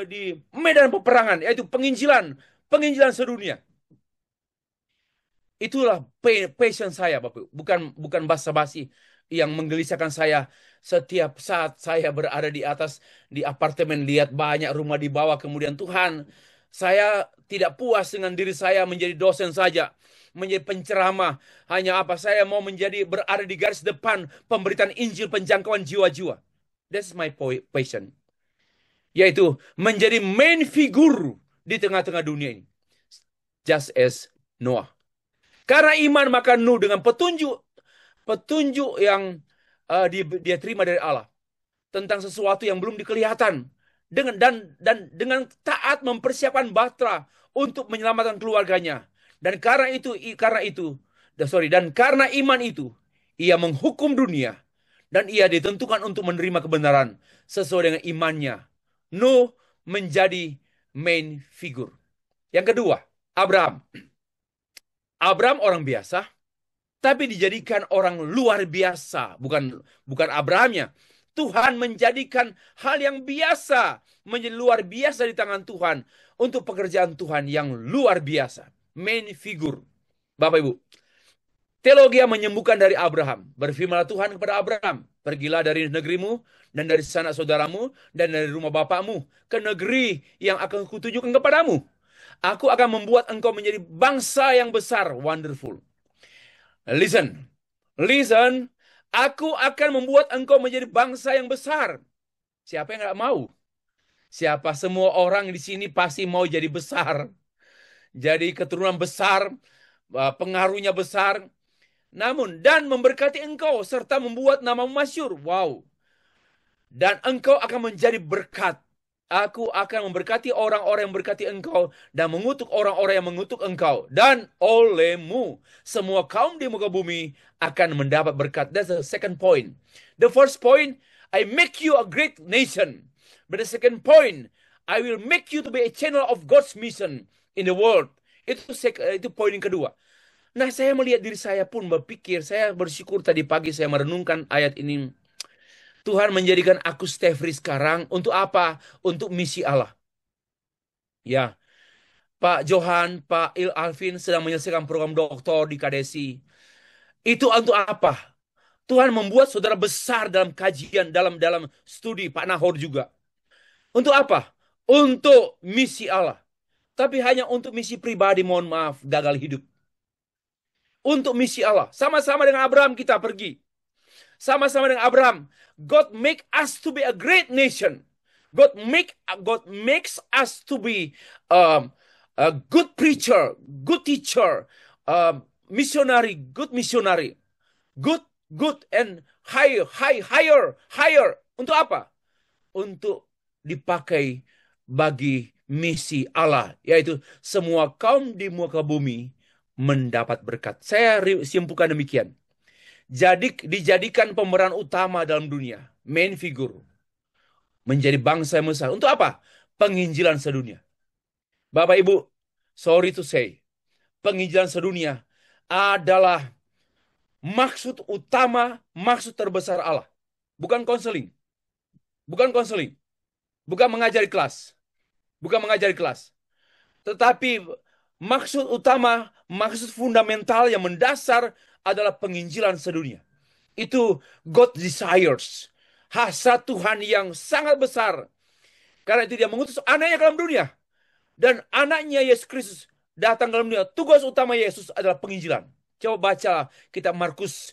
di medan peperangan, yaitu penginjilan. Penginjilan sedunia. Itulah passion saya, Bapak. Bukan basa-basi yang menggelisahkan saya setiap saat saya berada di atas di apartemen, lihat banyak rumah di bawah. Kemudian Tuhan, saya tidak puas dengan diri saya menjadi dosen saja, menjadi penceramah. Hanya apa? Saya mau berada di garis depan pemberitaan Injil, penjangkauan jiwa-jiwa. That's my passion. yaitu menjadi main figure di tengah-tengah dunia ini. Just as Noah. Karena iman maka Nuh dengan petunjuk yang dia terima dari Allah tentang sesuatu yang belum dikelihatan, dengan taat mempersiapkan bahtera untuk menyelamatkan keluarganya. Dan karena iman itu ia menghukum dunia dan ia ditentukan untuk menerima kebenaran sesuai dengan imannya. Nuh menjadi main figure. Yang kedua, Abraham. Abraham orang biasa, tapi dijadikan orang luar biasa. Bukan Abrahamnya. Tuhan menjadikan hal yang biasa menjadi luar biasa di tangan Tuhan untuk pekerjaan Tuhan yang luar biasa. Main figure. Bapak Ibu, teologi menyembuhkan dari Abraham. Berfirmanlah Tuhan kepada Abraham, pergilah dari negerimu dan dari sanak saudaramu dan dari rumah bapakmu ke negeri yang akan kutunjukkan kepadamu. Aku akan membuat engkau menjadi bangsa yang besar. Wonderful. Listen. Listen. Aku akan membuat engkau menjadi bangsa yang besar. Siapa yang nggak mau? Siapa semua orang di sini pasti mau jadi besar. Jadi keturunan besar, pengaruhnya besar. Namun, dan memberkati engkau serta membuat namamu masyhur. Wow. Dan engkau akan menjadi berkat. Aku akan memberkati orang-orang yang memberkati engkau dan mengutuk orang-orang yang mengutuk engkau. Dan olehmu semua kaum di muka bumi akan mendapat berkat. That's the second point. The first point, I make you a great nation. But the second point, I will make you to be a channel of God's mission in the world. Itu poin yang kedua. Nah, saya melihat diri saya pun berpikir, saya bersyukur tadi pagi saya merenungkan ayat ini. Tuhan menjadikan aku Stefri sekarang untuk apa? Untuk misi Allah. Ya, Pak Johan, Pak Il Alvin sedang menyelesaikan program doktor di KDSI. Itu untuk apa? Tuhan membuat saudara besar dalam kajian, dalam studi, Pak Nahor juga. Untuk apa? Untuk misi Allah. Tapi hanya untuk misi pribadi, mohon maaf, gagal hidup. Untuk misi Allah. Sama-sama dengan Abraham kita pergi. Sama-sama dengan Abraham. God make us to be a great nation. God makes us to be a good preacher, good teacher, missionary, good missionary, good and higher. Untuk apa? Untuk dipakai bagi misi Allah, yaitu semua kaum di muka bumi mendapat berkat. Saya simpulkan demikian. Jadi dijadikan pemeran utama dalam dunia, main figure, menjadi bangsa yang besar. Untuk apa? Penginjilan sedunia. Bapak Ibu, sorry to say, penginjilan sedunia adalah maksud utama, maksud terbesar Allah. Bukan konseling. Bukan konseling. Bukan mengajari kelas. Bukan mengajari kelas. Tetapi maksud utama, maksud fundamental yang mendasar adalah penginjilan sedunia. Itu God desires. Hasrat Tuhan yang sangat besar. Karena itu dia mengutus anaknya ke dalam dunia. Dan anaknya Yesus Kristus datang ke dalam dunia. Tugas utama Yesus adalah penginjilan. Coba baca kitab Markus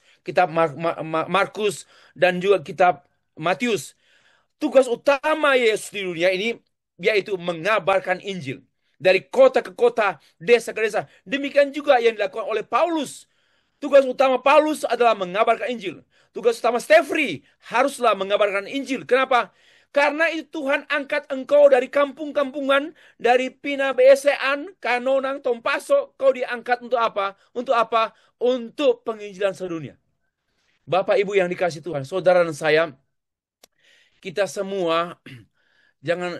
dan juga kitab Matius. Tugas utama Yesus di dunia ini yaitu mengabarkan Injil. Dari kota ke kota, desa ke desa. Demikian juga yang dilakukan oleh Paulus. Tugas utama Paulus adalah mengabarkan Injil. Tugas utama Stefri haruslah mengabarkan Injil. Kenapa? Karena itu Tuhan angkat engkau dari kampung-kampungan, dari Pina Besean, Kanonang, Tompaso. Kau diangkat untuk apa? Untuk apa? Untuk penginjilan sedunia. Bapak Ibu yang dikasih Tuhan, saudara dan saya, kita semua,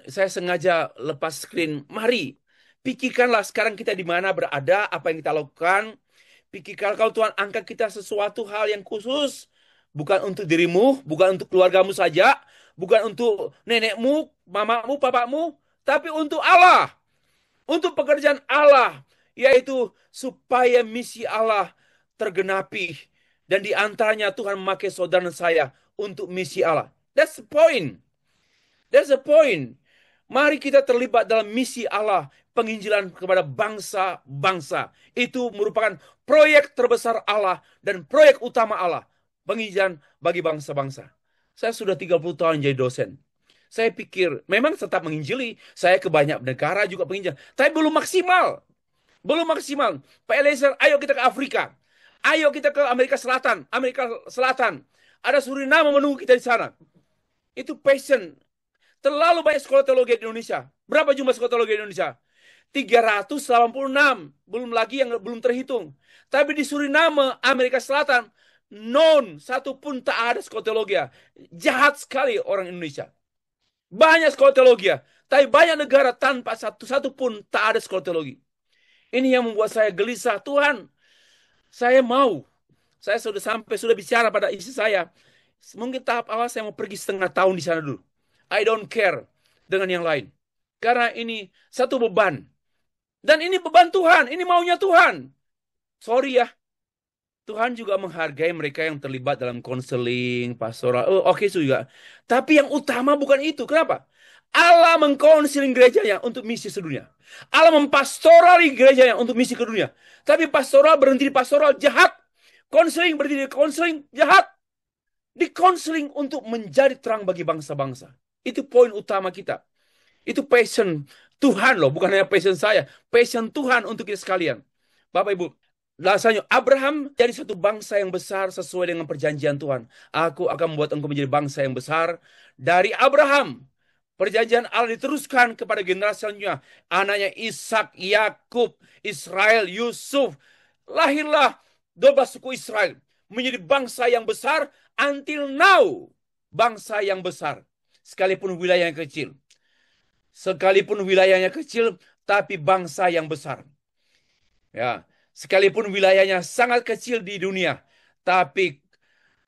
saya sengaja lepas screen. Mari, pikirkanlah sekarang kita di mana berada, apa yang kita lakukan. Pikirkan kalau Tuhan angkat kita sesuatu hal yang khusus. Bukan untuk dirimu, bukan untuk keluargamu saja. Bukan untuk nenekmu, mamamu, papamu. Tapi untuk Allah. Untuk pekerjaan Allah. Yaitu supaya misi Allah tergenapi. Dan di antaranya Tuhan memakai saudara dan saya untuk misi Allah. That's the point. That's the point. Mari kita terlibat dalam misi Allah. Penginjilan kepada bangsa-bangsa. Itu merupakan proyek terbesar Allah dan proyek utama Allah. Penginjilan bagi bangsa-bangsa. Saya sudah 30 tahun jadi dosen. Saya pikir memang tetap menginjili. Saya ke banyak negara juga penginjil. Tapi belum maksimal. Belum maksimal. Pak Eliezer, ayo kita ke Afrika. Ayo kita ke Amerika Selatan. Amerika Selatan. Ada Suriname menunggu kita di sana. Itu passion. Terlalu banyak sekolah teologi di Indonesia. Berapa jumlah sekolah teologi di Indonesia? 386. Belum lagi yang belum terhitung. Tapi di Suriname, Amerika Selatan, satu pun tak ada sekolah teologi. Jahat sekali orang Indonesia. Banyak sekolah teologi. Tapi banyak negara tanpa satu pun tak ada sekolah teologi. Ini yang membuat saya gelisah. Tuhan, saya mau. Saya sudah bicara pada istri saya. Mungkin tahap awal saya mau pergi setengah tahun di sana dulu. I don't care dengan yang lain. Karena ini satu beban. Dan ini beban Tuhan. Ini maunya Tuhan. Sorry ya. Tuhan juga menghargai mereka yang terlibat dalam konseling, pastoral. Oh, oke juga. Tapi yang utama bukan itu. Kenapa? Allah mengkonseling gerejanya untuk misi sedunia. Allah mempastorali gerejanya untuk misi ke dunia. Tapi pastoral berhenti di pastoral jahat. Konseling berhenti di konseling jahat. Di konseling untuk menjadi terang bagi bangsa-bangsa. Itu poin utama kita. Itu passion Tuhan loh, bukan hanya passion saya. Passion Tuhan untuk kita sekalian. Bapak Ibu, rasanya Abraham jadi satu bangsa yang besar sesuai dengan perjanjian Tuhan. Aku akan membuat engkau menjadi bangsa yang besar. Dari Abraham, perjanjian Allah diteruskan kepada generasi selanjutnya. Anaknya Ishak, Yakub, Israel, Yusuf. Lahirlah 12 suku Israel. Menjadi bangsa yang besar until now. Bangsa yang besar. Sekalipun wilayahnya kecil. Sekalipun wilayahnya kecil, tapi bangsa yang besar. Ya, sekalipun wilayahnya sangat kecil di dunia, tapi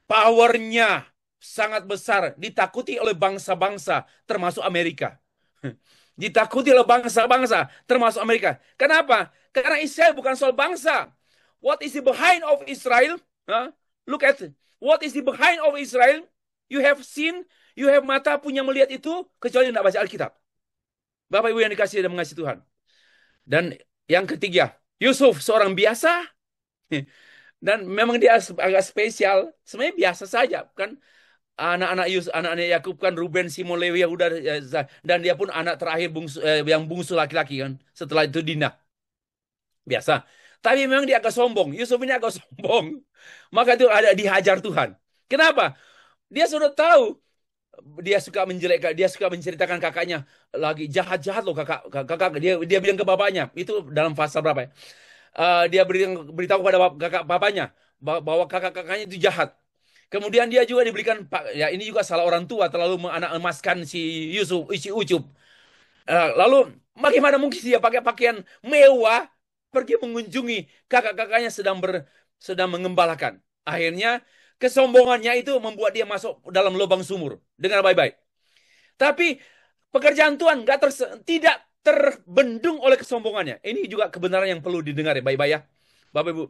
powernya sangat besar, ditakuti oleh bangsa-bangsa, termasuk Amerika. Ditakuti oleh bangsa-bangsa, termasuk Amerika. Kenapa? Karena Israel bukan soal bangsa. What is the behind of Israel? Huh? Look at what is the behind of Israel? You have seen, you have mata punya melihat itu, kecuali tidak baca Alkitab. Bapak Ibu yang dikasihi dan mengasihi Tuhan. Dan yang ketiga, Yusuf seorang biasa. Dan memang dia agak spesial. Sebenarnya biasa saja, kan? Anak-anak Yusuf, anak-anak Yakub kan Ruben, Simon, Lewi, Yehuda, dan dia pun anak terakhir yang bungsu laki-laki kan. Setelah itu Dina. Biasa. Tapi memang dia agak sombong. Yusuf ini agak sombong. Maka itu ada dihajar Tuhan. Kenapa? Dia sudah tahu dia suka menjelekkan, dia suka menceritakan kakaknya lagi jahat-jahat loh kakak dia bilang ke bapaknya itu dalam pasal berapa ya? Dia beritahu kepada bapaknya bahwa kakak-kakaknya itu jahat. Kemudian dia juga diberikan ya ini juga salah orang tua terlalu emaskan si Yusuf, si Ucup. Lalu bagaimana mungkin dia pakai pakaian mewah pergi mengunjungi kakak-kakaknya sedang mengembalakan. Akhirnya kesombongannya itu membuat dia masuk dalam lubang sumur. Dengar baik-baik. Tapi pekerjaan Tuhan tidak terbendung oleh kesombongannya. Ini juga kebenaran yang perlu didengar ya baik-baik ya. Bapak Ibu.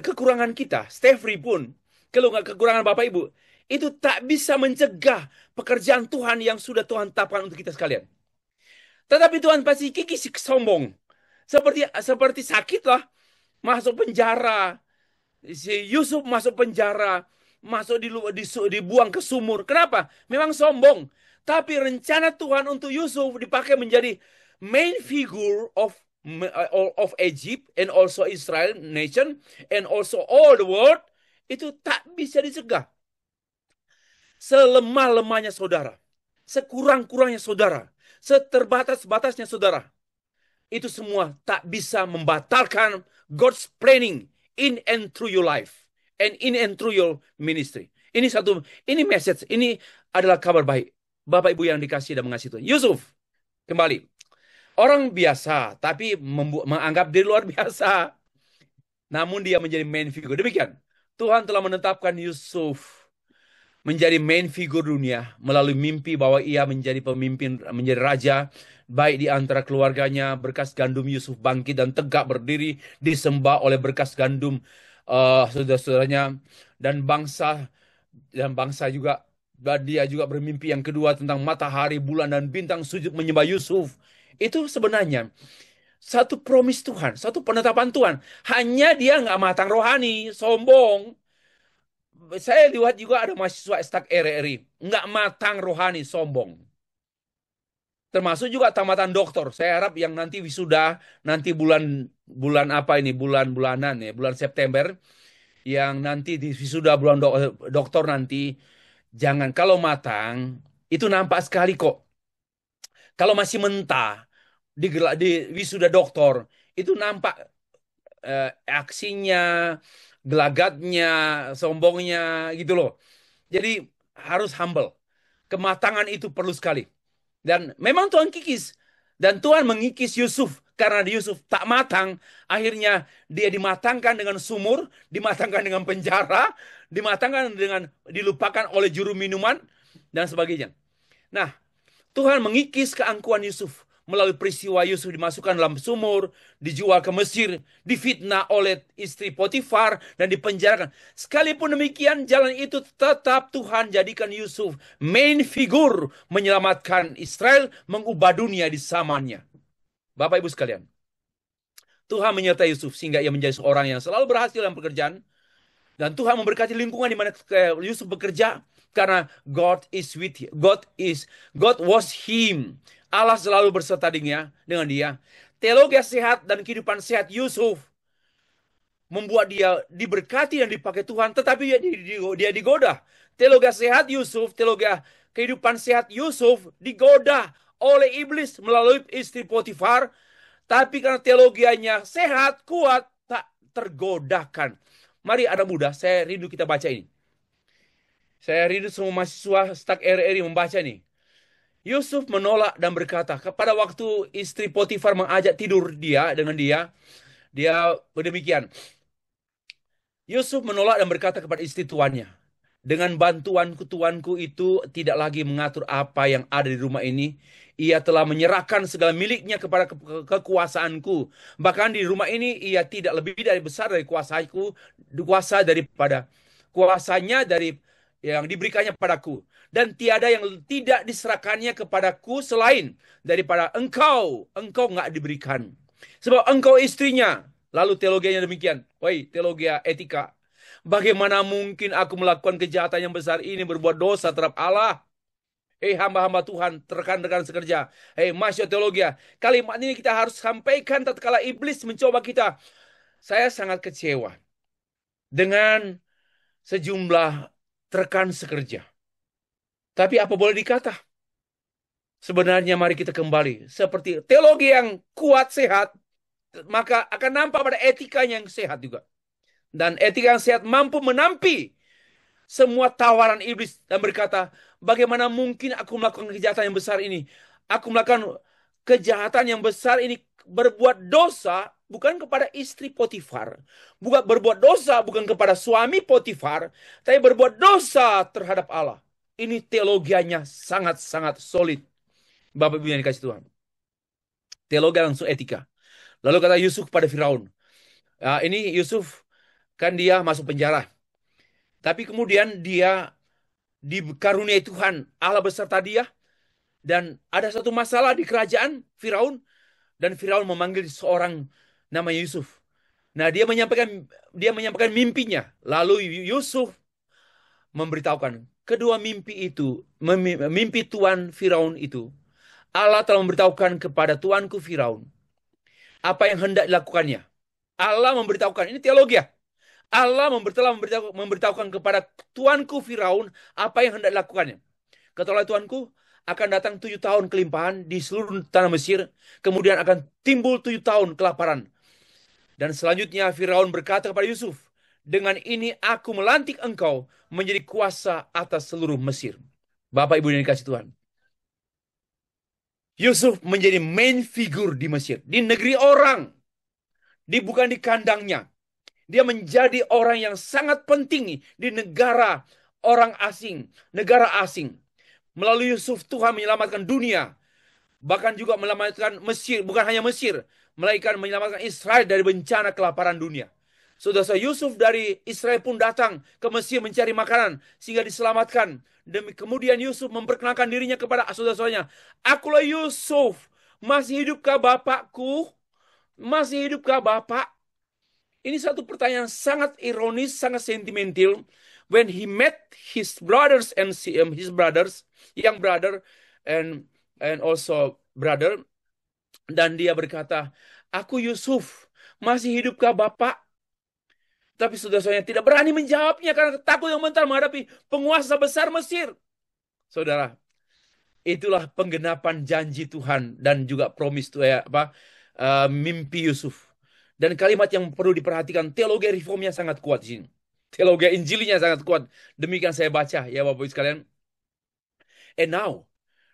Kekurangan kita, Stefri pun, kalau nggak kekurangan Bapak Ibu, itu tak bisa mencegah pekerjaan Tuhan yang sudah Tuhan tetapkan untuk kita sekalian. Tetapi Tuhan pasti kikis sombong. Seperti sakit lah. Masuk penjara. Si Yusuf masuk penjara. Masuk dibuang ke sumur. Kenapa? Memang sombong. Tapi rencana Tuhan untuk Yusuf dipakai menjadi main figure of Egypt and also Israel nation and also all the world. Itu tak bisa dicegah. Selemah-lemahnya saudara. Sekurang-kurangnya saudara. Seterbatas-batasnya saudara. Itu semua tak bisa membatalkan God's planning in and through your life. And in and through your ministry. Ini message, ini adalah kabar baik. Bapak Ibu yang dikasih dan mengasihi Tuhan. Yusuf, kembali. Orang biasa, tapi menganggap diri luar biasa. Namun dia menjadi main figure. Demikian. Tuhan telah menetapkan Yusuf menjadi main figur dunia melalui mimpi bahwa ia menjadi pemimpin, menjadi raja, baik di antara keluarganya. Berkas gandum Yusuf bangkit dan tegak berdiri, disembah oleh berkas gandum saudara-saudaranya dan bangsa juga. Dia juga bermimpi yang kedua tentang matahari, bulan, dan bintang sujud menyembah Yusuf. Itu sebenarnya satu promise Tuhan, satu penetapan Tuhan. Hanya dia nggak matang rohani, sombong. saya lihat juga ada mahasiswa Stak RRI, nggak matang rohani, sombong. Termasuk juga tamatan doktor. Saya harap yang nanti wisuda, nanti bulan bulan apa ini, bulan-bulanan ya, bulan September, yang nanti di wisuda bulan doktor nanti, jangan kalau matang, itu nampak sekali kok. Kalau masih mentah, di wisuda doktor, itu nampak aksinya, gelagatnya, sombongnya gitu loh. Jadi harus humble. Kematangan itu perlu sekali. Dan memang Tuhan kikis. Dan Tuhan mengikis Yusuf. Karena Yusuf tak matang. Akhirnya dia dimatangkan dengan sumur. Dimatangkan dengan penjara. Dimatangkan dengan dilupakan oleh juru minuman. Dan sebagainya. Nah, Tuhan mengikis keangkuhan Yusuf melalui peristiwa Yusuf dimasukkan dalam sumur, dijual ke Mesir, difitnah oleh istri Potifar, dan dipenjarakan. Sekalipun demikian, jalan itu tetap Tuhan jadikan Yusuf main figur menyelamatkan Israel, mengubah dunia di zamannya. Bapak Ibu sekalian, Tuhan menyertai Yusuf sehingga ia menjadi seorang yang selalu berhasil dalam pekerjaan, dan Tuhan memberkati lingkungan di mana Yusuf bekerja karena God is with him. God was him. Allah selalu berserta dengan dia. Teologi sehat dan kehidupan sehat Yusuf membuat dia diberkati dan dipakai Tuhan, tetapi dia digoda. Teologi sehat Yusuf, teologi kehidupan sehat Yusuf digoda oleh iblis melalui istri Potifar, tapi karena teologianya sehat, kuat, tak tergodakan. Mari anak muda, saya rindu kita baca ini. Saya rindu semua mahasiswa Stak RRI membaca ini. Yusuf menolak dan berkata, pada waktu istri Potifar mengajak tidur dengan dia demikian. Yusuf menolak dan berkata kepada istri tuannya, dengan bantuanku tuanku itu tidak lagi mengatur apa yang ada di rumah ini. Ia telah menyerahkan segala miliknya kepada kekuasaanku. Bahkan di rumah ini ia tidak lebih besar dari kuasanya dari yang diberikannya padaku. Dan tiada yang tidak diserahkannya kepadaku selain daripada engkau. Engkau nggak diberikan. Sebab engkau istrinya. Lalu teologianya demikian. Woi, teologi etika. Bagaimana mungkin aku melakukan kejahatan yang besar ini, berbuat dosa terhadap Allah? Hei hamba-hamba Tuhan, rekan-rekan sekerja. Hei Masya Teologi. Kalimat ini kita harus sampaikan tatkala iblis mencoba kita. Saya sangat kecewa dengan sejumlah rekan sekerja. Tapi apa boleh dikata? Sebenarnya mari kita kembali. Seperti teologi yang kuat, sehat, maka akan nampak pada etikanya yang sehat juga. Dan etika yang sehat mampu menampi semua tawaran iblis dan berkata, bagaimana mungkin aku melakukan kejahatan yang besar ini? Aku melakukan kejahatan yang besar ini, berbuat dosa bukan kepada istri Potifar. Berbuat dosa bukan kepada suami Potifar, tapi berbuat dosa terhadap Allah. Ini teologianya sangat-sangat solid. Bapak Ibu yang dikasih Tuhan. Teologi langsung etika. Lalu kata Yusuf kepada Firaun. Ini Yusuf kan dia masuk penjara. Tapi kemudian dia dikaruniai Tuhan, Allah beserta dia. Dan ada satu masalah di kerajaan Firaun. Dan Firaun memanggil seorang namanya Yusuf. Nah, dia menyampaikan mimpinya. Lalu Yusuf memberitahukan kedua mimpi itu, mimpi Tuan Firaun itu. Allah telah memberitahukan kepada tuanku Firaun apa yang hendak dilakukannya. Allah memberitahukan, ini teologi ya. Allah memberitahukan kepada tuanku Firaun apa yang hendak dilakukannya. Katalah tuanku, akan datang 7 tahun kelimpahan di seluruh tanah Mesir. Kemudian akan timbul 7 tahun kelaparan. Dan selanjutnya Firaun berkata kepada Yusuf, dengan ini aku melantik engkau menjadi kuasa atas seluruh Mesir. Bapak Ibu yang dikasih Tuhan. Yusuf menjadi main figure di Mesir. Di negeri orang. Bukan di kandangnya. Dia menjadi orang yang sangat penting di negara orang asing. Negara asing. Melalui Yusuf Tuhan menyelamatkan dunia. Bahkan juga menyelamatkan Mesir. Bukan hanya Mesir. Melainkan menyelamatkan Israel dari bencana kelaparan dunia. Saudara Yusuf dari Israel pun datang ke Mesir mencari makanan. Sehingga diselamatkan. Kemudian Yusuf memperkenalkan dirinya kepada saudara-saudaranya. Akulah Yusuf. Masih hidupkah bapakku? Masih hidupkah bapak? Ini satu pertanyaan sangat ironis, sangat sentimental. When he met his brothers and his brothers, young brother and also brother, dan dia berkata, "Aku Yusuf, masih hidupkah Bapak?" Tapi saudara-saudaranya tidak berani menjawabnya karena takut yang mental menghadapi penguasa besar Mesir. Saudara, itulah penggenapan janji Tuhan dan juga promise mimpi Yusuf. Dan kalimat yang perlu diperhatikan, teologi reformnya sangat kuat di sini. Teologi Injilnya sangat kuat. Demikian saya baca ya Bapak Ibu sekalian. And now,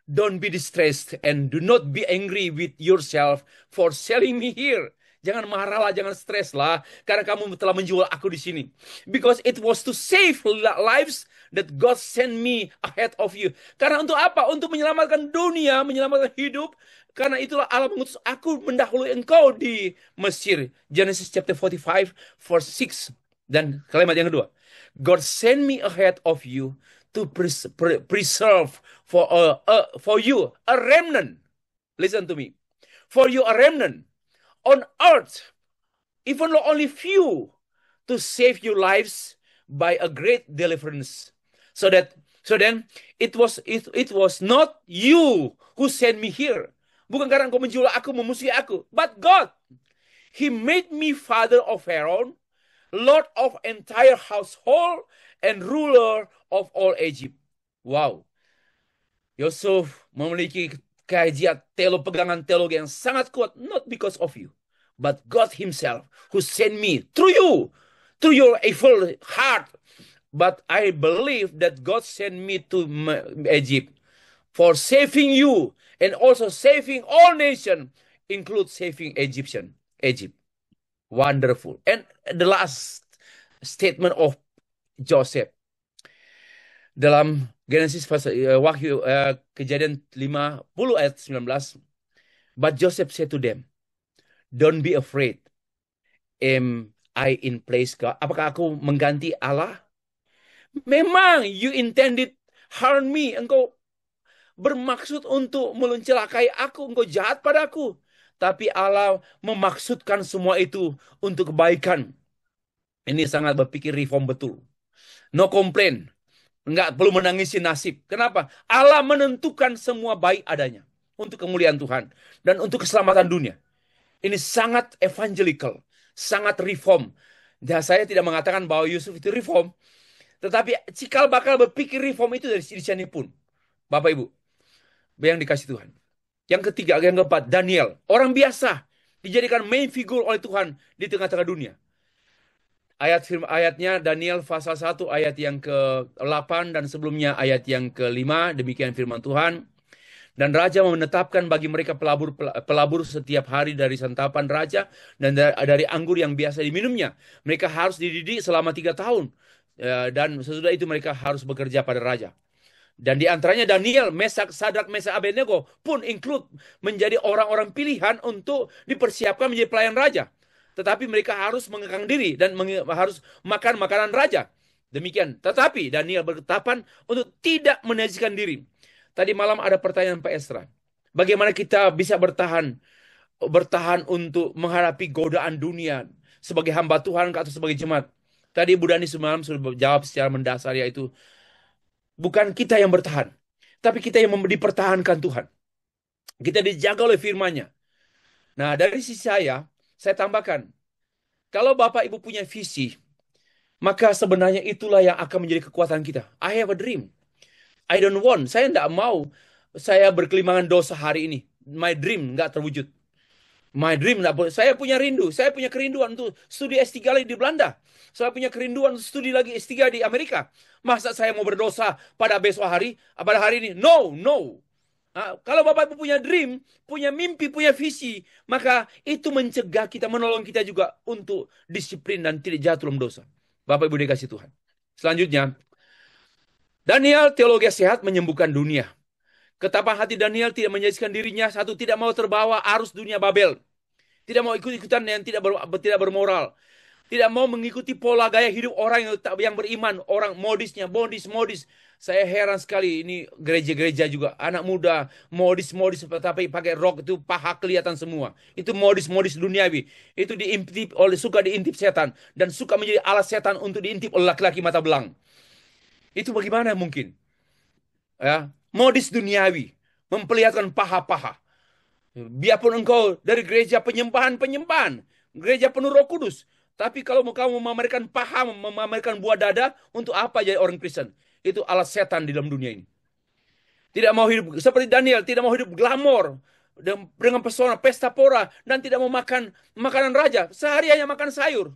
don't be distressed and do not be angry with yourself for selling me here. Jangan marahlah, jangan stres lah, karena kamu telah menjual aku di sini. Because it was to save lives that God sent me ahead of you. Karena untuk apa? Untuk menyelamatkan dunia, menyelamatkan hidup. Karena itulah Allah mengutus aku mendahului engkau di Mesir. Genesis chapter 45, verse 6. Dan kalimat yang kedua. God sent me ahead of you to preserve for you a remnant. Listen to me. For you a remnant on earth, even though only few, to save your lives by a great deliverance. So then it was not you who sent me here. Bukan karena engkau menjual aku, memusuhi aku, but God. He made me father of Pharaoh, lord of entire household, and ruler of all Egypt. Wow. Yusuf memiliki pegangan teologi yang sangat kuat, not because of you, but God himself who sent me through your evil heart. But I believe that God sent me to Egypt for saving you and also saving all nations, include saving Egypt. Wonderful. And the last statement of Joseph dalam Genesis Wahyu Kejadian 50 ayat 19. But Joseph said to them, don't be afraid. Am I in place God? Apakah aku mengganti Allah? Memang you intended harm me. Engkau bermaksud untuk mencelakai aku. Engkau jahat padaku. Tapi Allah memaksudkan semua itu untuk kebaikan. Ini sangat berpikir reform betul. No complain. Enggak perlu menangisi nasib. Kenapa? Allah menentukan semua baik adanya. Untuk kemuliaan Tuhan. Dan untuk keselamatan dunia. Ini sangat evangelical. Sangat reform. Dan saya tidak mengatakan bahwa Yusuf itu reform. Tetapi cikal bakal berpikir reform itu dari sini pun. Bapak Ibu. Yang dikasih Tuhan. Yang ketiga, yang keempat, Daniel. Orang biasa. Dijadikan main figure oleh Tuhan di tengah-tengah dunia. Ayatnya Daniel pasal 1 ayat yang ke-8 dan sebelumnya ayat yang ke-5. Demikian firman Tuhan. Dan raja menetapkan bagi mereka pelabur setiap hari dari santapan raja dan dari anggur yang biasa diminumnya. Mereka harus dididik selama 3 tahun. Dan sesudah itu mereka harus bekerja pada raja. Dan di antaranya Daniel, Sadrak, Mesak, Abednego pun include menjadi orang-orang pilihan untuk dipersiapkan menjadi pelayan raja. Tetapi mereka harus mengekang diri dan harus makan makanan raja. Demikian. Tetapi Daniel berketapan untuk tidak menajiskan diri. Tadi malam ada pertanyaan Pak Esra. Bagaimana kita bisa bertahan untuk menghadapi godaan dunia sebagai hamba Tuhan atau sebagai jemaat? Tadi Bu Dani semalam sudah jawab secara mendasar, yaitu bukan kita yang bertahan, tapi kita yang dipertahankan Tuhan. Kita dijaga oleh firman-Nya. Nah, dari sisi saya tambahkan, kalau Bapak Ibu punya visi, maka sebenarnya itulah yang akan menjadi kekuatan kita. I have a dream. I don't want. Saya tidak mau saya berkelimangan dosa hari ini. My dream nggak terwujud. My dream nggak boleh. Saya punya rindu. Saya punya kerinduan untuk studi S3 lagi di Belanda. Saya punya kerinduan untuk studi lagi S3 di Amerika. Masa saya mau berdosa pada hari ini? No. Nah, kalau Bapak Ibu punya dream, punya mimpi, punya visi, maka itu mencegah kita, menolong kita juga untuk disiplin dan tidak jatuh dalam dosa. Bapak Ibu dikasih Tuhan. Selanjutnya, Daniel, teologi sehat menyembuhkan dunia. Ketapan hati Daniel tidak menjadikan dirinya, satu, tidak mau terbawa arus dunia Babel. Tidak mau ikut-ikutan yang tidak bermoral. Tidak mau mengikuti pola gaya hidup orang yang beriman. Orang modisnya, modis. Saya heran sekali ini gereja-gereja juga. Anak muda, modis. Tapi pakai rok itu paha kelihatan semua. Itu modis duniawi. Itu suka diintip setan. Dan suka menjadi alat setan untuk diintip oleh laki-laki mata belang. Itu bagaimana mungkin? Ya, modis duniawi. Memperlihatkan paha-paha. Biarpun engkau dari gereja penyembahan, gereja penuh Roh Kudus, tapi kalau kamu memamerkan paha, memamerkan buah dada, untuk apa jadi orang Kristen? Itu alat setan di dalam dunia ini. Tidak mau hidup seperti Daniel, tidak mau hidup glamor dengan pesona pesta pora, dan tidak mau makan makanan raja. Sehari hanya makan sayur.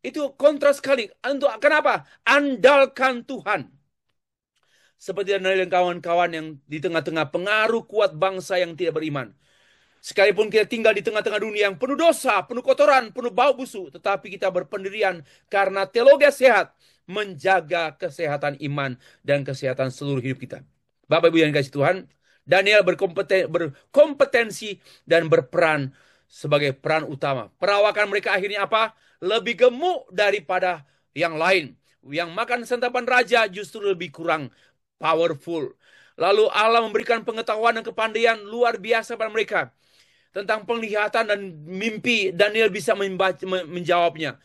Itu kontras sekali. Untuk kenapa? Andalkan Tuhan. Seperti Daniel dan kawan-kawan yang di tengah-tengah pengaruh kuat bangsa yang tidak beriman. Sekalipun kita tinggal di tengah-tengah dunia yang penuh dosa, penuh kotoran, penuh bau busuk, tetapi kita berpendirian karena teologi sehat menjaga kesehatan iman dan kesehatan seluruh hidup kita. Bapak Ibu yang dikasih Tuhan, Daniel berkompetensi dan berperan sebagai peran utama. Perawakan mereka akhirnya apa? Lebih gemuk daripada yang lain. Yang makan santapan raja justru lebih kurang powerful. Lalu Allah memberikan pengetahuan dan kepandaian luar biasa pada mereka tentang penglihatan dan mimpi. Daniel bisa menjawabnya.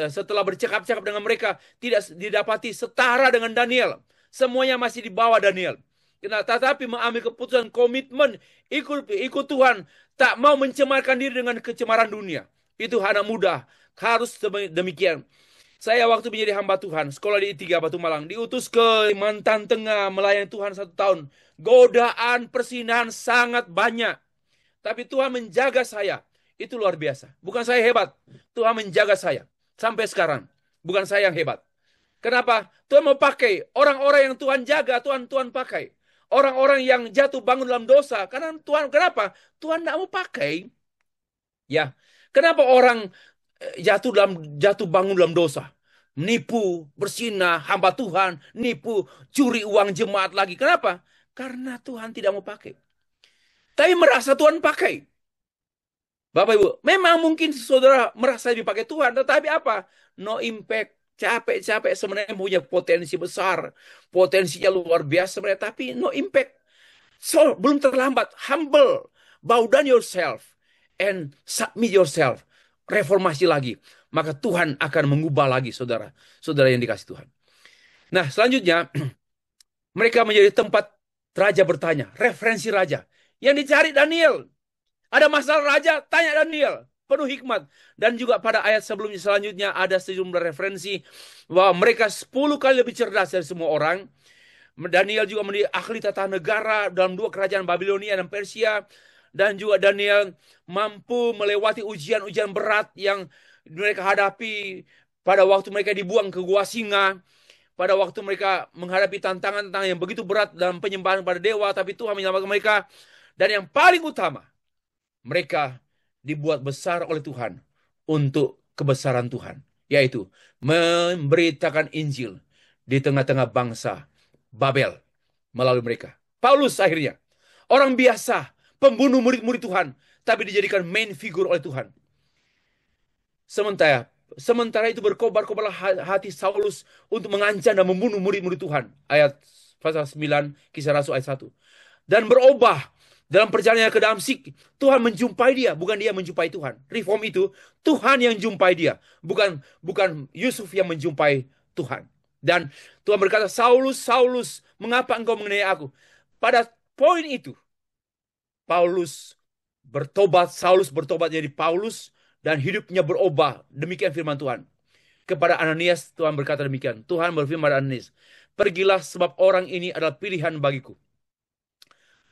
Setelah bercakap-cakap dengan mereka, tidak didapati setara dengan Daniel. Semuanya masih di bawah Daniel. Tetapi mengambil keputusan komitmen ikut Tuhan, tak mau mencemarkan diri dengan kecemaran dunia. Itu anak muda harus demikian. Saya waktu menjadi hamba Tuhan, sekolah di I3 Batu Malang, diutus ke Kalimantan Tengah melayani Tuhan 1 tahun. Godaan persinahan sangat banyak. Tapi Tuhan menjaga saya. Itu luar biasa. Bukan saya hebat. Tuhan menjaga saya. Sampai sekarang. Bukan saya yang hebat. Kenapa? Tuhan mau pakai. Orang-orang yang Tuhan jaga, Tuhan pakai. Orang-orang yang jatuh bangun dalam dosa. Karena Tuhan, kenapa? Tuhan tidak mau pakai. Ya. Kenapa orang jatuh bangun dalam dosa? Nipu, bersinah, hamba Tuhan, nipu, curi uang jemaat lagi. Kenapa? Karena Tuhan tidak mau pakai. Tapi merasa Tuhan pakai. Bapak Ibu, memang mungkin saudara merasa dipakai Tuhan, tetapi apa? No impact. Capek-capek sebenarnya punya potensi besar. Potensinya luar biasa sebenarnya, tapi no impact. So, belum terlambat. Humble. Bow down yourself. And submit yourself. Reformasi lagi. Maka Tuhan akan mengubah lagi saudara. Saudara yang dikasih Tuhan. Nah, selanjutnya, mereka menjadi tempat raja bertanya. Referensi raja. Yang dicari Daniel. Ada masalah raja, tanya Daniel. Penuh hikmat. Dan juga pada ayat sebelumnya selanjutnya ada sejumlah referensi bahwa mereka 10 kali lebih cerdas dari semua orang. Daniel juga menjadi ahli tata negara dalam 2 kerajaan Babilonia dan Persia. Dan juga Daniel mampu melewati ujian-ujian berat yang mereka hadapi pada waktu mereka dibuang ke gua singa. Pada waktu mereka menghadapi tantangan-tantangan yang begitu berat dalam penyembahan pada dewa. Tapi Tuhan menyelamatkan mereka. Dan yang paling utama, mereka dibuat besar oleh Tuhan untuk kebesaran Tuhan, yaitu memberitakan Injil di tengah-tengah bangsa Babel melalui mereka. Paulus akhirnya, orang biasa, pembunuh murid-murid Tuhan, tapi dijadikan main figure oleh Tuhan. Sementara itu berkobar-kobarlah hati Saulus untuk mengancam dan membunuh murid-murid Tuhan. Ayat pasal 9, Kisah Rasul ayat 1. Dan berubah dalam perjalanannya ke Damsik, Tuhan menjumpai dia, bukan dia menjumpai Tuhan. Reform itu Tuhan yang jumpai dia, bukan Yusuf yang menjumpai Tuhan. Dan Tuhan berkata, Saulus, Saulus, mengapa engkau mengenai aku? Pada poin itu, Saulus bertobat jadi Paulus, dan hidupnya berubah. Demikian firman Tuhan. Kepada Ananias, Tuhan berkata demikian. Tuhan berfirman pada Ananias, pergilah sebab orang ini adalah pilihan bagiku.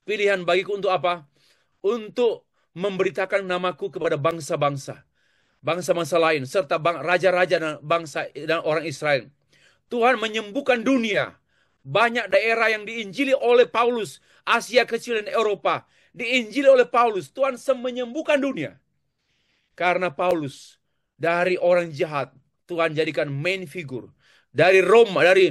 Pilihan bagiku untuk apa? Untuk memberitakan namaku kepada bangsa-bangsa. Bangsa-bangsa lain. Serta raja-raja dan bangsa dan orang Israel. Tuhan menyembuhkan dunia. Banyak daerah yang diinjili oleh Paulus. Asia Kecil dan Eropa. Diinjili oleh Paulus. Tuhan menyembuhkan dunia. Karena Paulus dari orang jahat. Tuhan jadikan main figure. Dari Roma, dari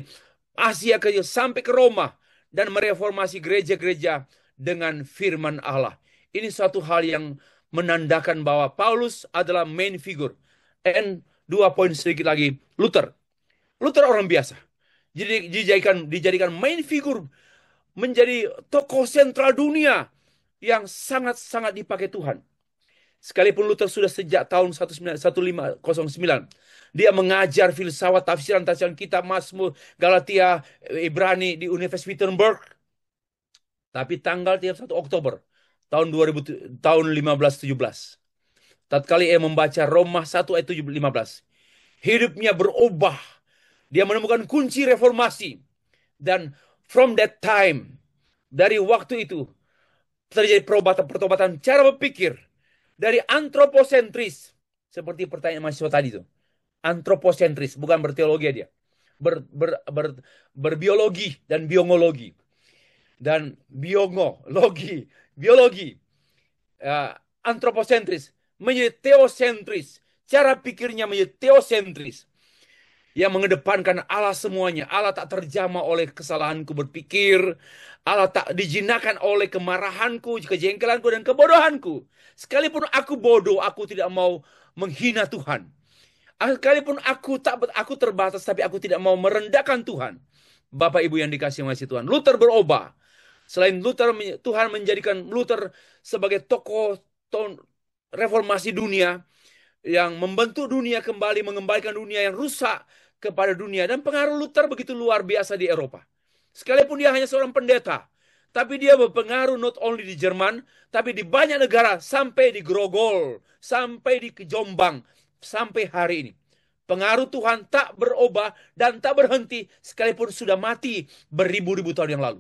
Asia Kecil sampai ke Roma. Dan mereformasi gereja-gereja dengan firman Allah. Ini suatu hal yang menandakan bahwa Paulus adalah main figure. And 2 poin sedikit lagi. Luther. Luther orang biasa. Jadi dijadikan main figur, menjadi tokoh sentral dunia yang sangat-sangat dipakai Tuhan. Sekalipun Luther sudah sejak tahun 1509, dia mengajar filsafat, tafsiran kitab Mazmur, Galatia, Ibrani di Universitas Wittenberg. Tapi tanggal 31 Oktober tahun 2000, tahun 1517, tatkala ia membaca Roma 1 ayat 15, hidupnya berubah. Dia menemukan kunci reformasi. Dan from that time, dari waktu itu, terjadi pertobatan cara berpikir. Dari antroposentris, seperti pertanyaan mahasiswa tadi itu. Antroposentris, bukan berteologi dia. Berbiologi dan biologi. Dan biologi. Antroposentris menjadi teosentris. Cara pikirnya menjadi teosentris, yang mengedepankan Allah semuanya. Allah tak terjamah oleh kesalahanku berpikir. Allah tak dijinakan oleh kemarahanku, kejengkelanku, dan kebodohanku. Sekalipun aku bodoh, aku tidak mau menghina Tuhan. Sekalipun aku terbatas, tapi aku tidak mau merendahkan Tuhan. Bapak Ibu yang dikasihi oleh Tuhan, Luther berubah. Selain Luther, Tuhan menjadikan Luther sebagai tokoh reformasi dunia, yang membentuk dunia kembali, mengembalikan dunia yang rusak kepada dunia. Dan pengaruh Luther begitu luar biasa di Eropa. Sekalipun dia hanya seorang pendeta, tapi dia berpengaruh not only di Jerman, tapi di banyak negara, sampai di Grogol, sampai di Jombang, sampai hari ini. Pengaruh Tuhan tak berubah dan tak berhenti, sekalipun sudah mati beribu-ribu tahun yang lalu.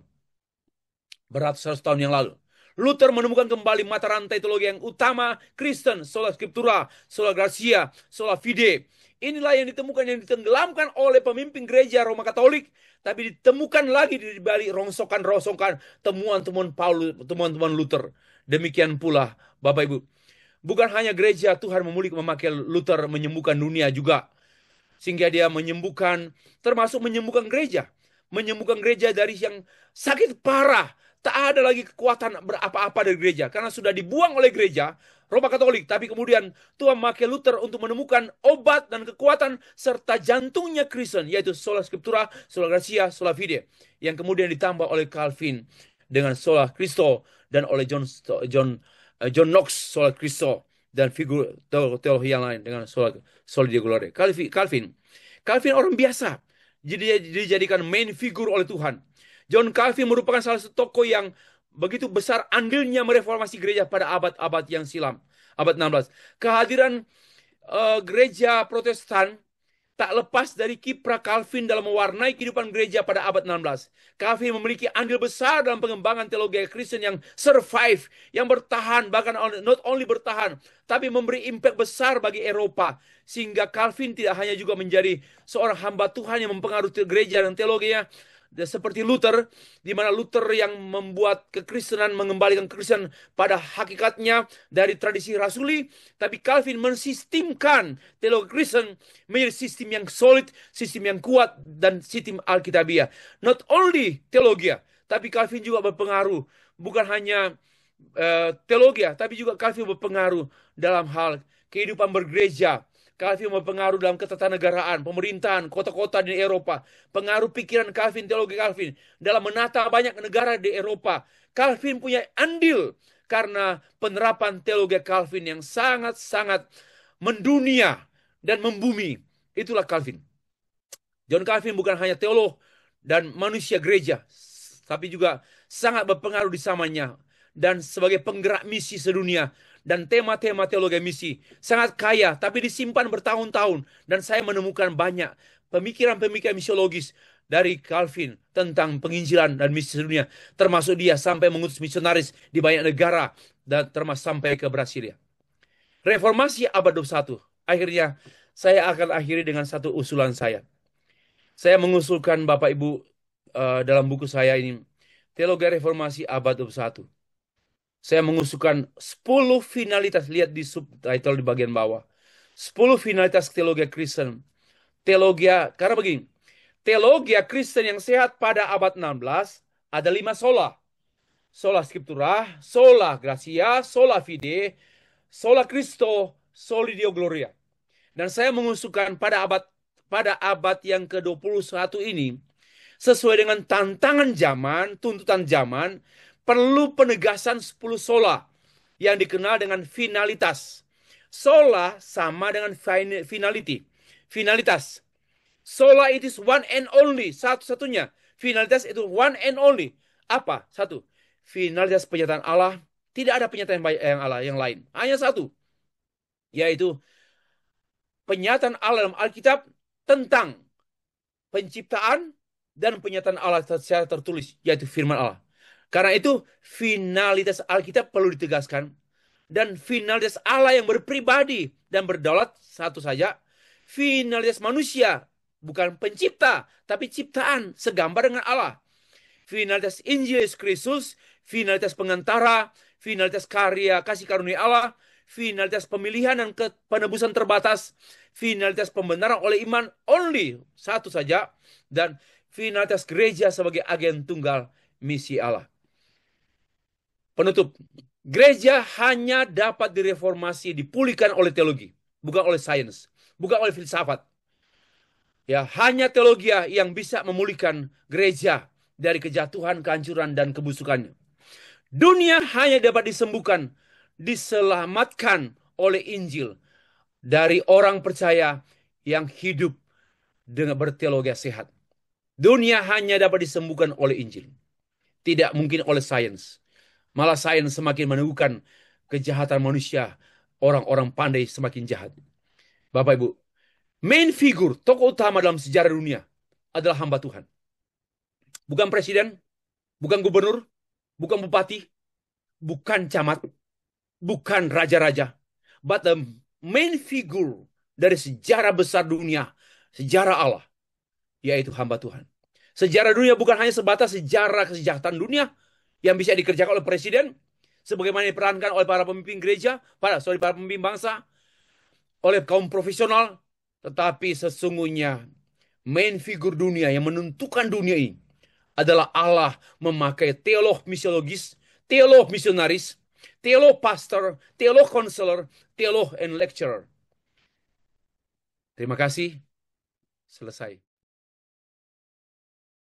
Beratus-ratus tahun yang lalu. Luther menemukan kembali mata rantai teologi yang utama Kristen, sola scriptura, sola gratia, sola fide. Inilah yang ditemukan, yang ditenggelamkan oleh pemimpin gereja Roma Katolik, tapi ditemukan lagi di balik rongsokan-rongsokan temuan-temuan Paulus, temuan-temuan Luther. Demikian pula Bapak Ibu, bukan hanya gereja Tuhan memakai Luther menyembuhkan dunia juga, sehingga dia menyembuhkan, termasuk menyembuhkan gereja. Menyembuhkan gereja dari yang sakit parah. Tak ada lagi kekuatan berapa-apa dari gereja, karena sudah dibuang oleh gereja Roma Katolik. Tapi kemudian Tuhan memakai Luther untuk menemukan obat dan kekuatan serta jantungnya Kristen, yaitu sola scriptura, sola gratia, sola fide, yang kemudian ditambah oleh Calvin dengan sola Christo, dan oleh John Knox sola Christo, dan figur teologi yang lain dengan sola Deo Gloria. Calvin orang biasa, jadi dijadikan main figur oleh Tuhan. John Calvin merupakan salah satu tokoh yang begitu besar andilnya mereformasi gereja pada abad-abad yang silam, abad 16. Kehadiran gereja Protestan tak lepas dari kiprah Calvin dalam mewarnai kehidupan gereja pada abad 16. Calvin memiliki andil besar dalam pengembangan teologi Kristen yang survive, yang bertahan, bahkan not only bertahan, tapi memberi impact besar bagi Eropa. Sehingga Calvin tidak hanya juga menjadi seorang hamba Tuhan yang mempengaruhi gereja dan teologinya, seperti Luther, di mana Luther yang membuat kekristenan, mengembalikan kekristenan pada hakikatnya dari tradisi rasuli, tapi Calvin mensistemkan teologi Kristen menjadi sistem yang solid, sistem yang kuat, dan sistem Alkitabiah. Not only teologi, tapi Calvin juga berpengaruh, bukan hanya teologi, tapi juga Calvin berpengaruh dalam hal kehidupan bergereja. Calvin berpengaruh dalam ketatanegaraan, pemerintahan, kota-kota di Eropa. Pengaruh pikiran Calvin, teologi Calvin dalam menata banyak negara di Eropa. Calvin punya andil karena penerapan teologi Calvin yang sangat-sangat mendunia dan membumi. Itulah Calvin. John Calvin bukan hanya teolog dan manusia gereja, tapi juga sangat berpengaruh di zamannya dan sebagai penggerak misi sedunia. Dan tema-tema teologi misi sangat kaya, tapi disimpan bertahun-tahun. Dan saya menemukan banyak pemikiran-pemikiran misiologis dari Calvin tentang penginjilan dan misi sedunia. Termasuk dia sampai mengutus misionaris di banyak negara, dan termasuk sampai ke Brasilia. Reformasi abad 21. Akhirnya saya akan akhiri dengan satu usulan saya. Saya mengusulkan Bapak Ibu dalam buku saya ini, Teologi Reformasi abad 21. Saya mengusulkan 10 finalitas. Lihat di subtitle di bagian bawah. 10 finalitas teologi Kristen. Karena begini. Teologi Kristen yang sehat pada abad 16 ada 5 sola. Sola scriptura, sola gratia, sola fide, sola Christo, soli Deo Gloria. Dan saya mengusulkan pada abad yang ke-21 ini, sesuai dengan tantangan zaman, tuntutan zaman, perlu penegasan 10 sola yang dikenal dengan finalitas. Sola sama dengan finality. Finalitas. Sola it is one and only. Satu-satunya. Finalitas itu one and only. Apa? Satu. Finalitas penyataan Allah. Tidak ada penyataan yang Allah yang lain. Hanya satu. Yaitu penyataan Allah dalam Alkitab tentang penciptaan dan penyataan Allah secara tertulis, yaitu firman Allah. Karena itu, finalitas Alkitab perlu ditegaskan, dan finalitas Allah yang berpribadi dan berdaulat satu saja. Finalitas manusia, bukan pencipta, tapi ciptaan segambar dengan Allah. Finalitas Injil Yesus Kristus, finalitas pengantara, finalitas karya kasih karunia Allah, finalitas pemilihan dan penebusan terbatas, finalitas pembenaran oleh iman only, satu saja, dan finalitas gereja sebagai agen tunggal misi Allah. Penutup, gereja hanya dapat direformasi, dipulihkan oleh teologi, bukan oleh sains, bukan oleh filsafat. Ya, hanya teologi yang bisa memulihkan gereja dari kejatuhan, kehancuran, dan kebusukannya. Dunia hanya dapat disembuhkan, diselamatkan oleh Injil dari orang percaya yang hidup dengan berteologi sehat. Dunia hanya dapat disembuhkan oleh Injil. Tidak mungkin oleh sains. Malah sains semakin meneguhkan kejahatan manusia. Orang-orang pandai semakin jahat. Bapak Ibu, main figur, tokoh utama dalam sejarah dunia adalah hamba Tuhan. Bukan presiden, bukan gubernur, bukan bupati, bukan camat, bukan raja-raja. But the main figure dari sejarah besar dunia, sejarah Allah, yaitu hamba Tuhan. Sejarah dunia bukan hanya sebatas sejarah kesejahteraan dunia yang bisa dikerjakan oleh presiden, sebagaimana diperankan oleh para pemimpin gereja, para pemimpin bangsa, oleh kaum profesional, tetapi sesungguhnya main figur dunia yang menentukan dunia ini adalah Allah memakai teolog misiologis, teolog misionaris, teolog pastor, teolog counselor, teolog and lecturer. Terima kasih. Selesai.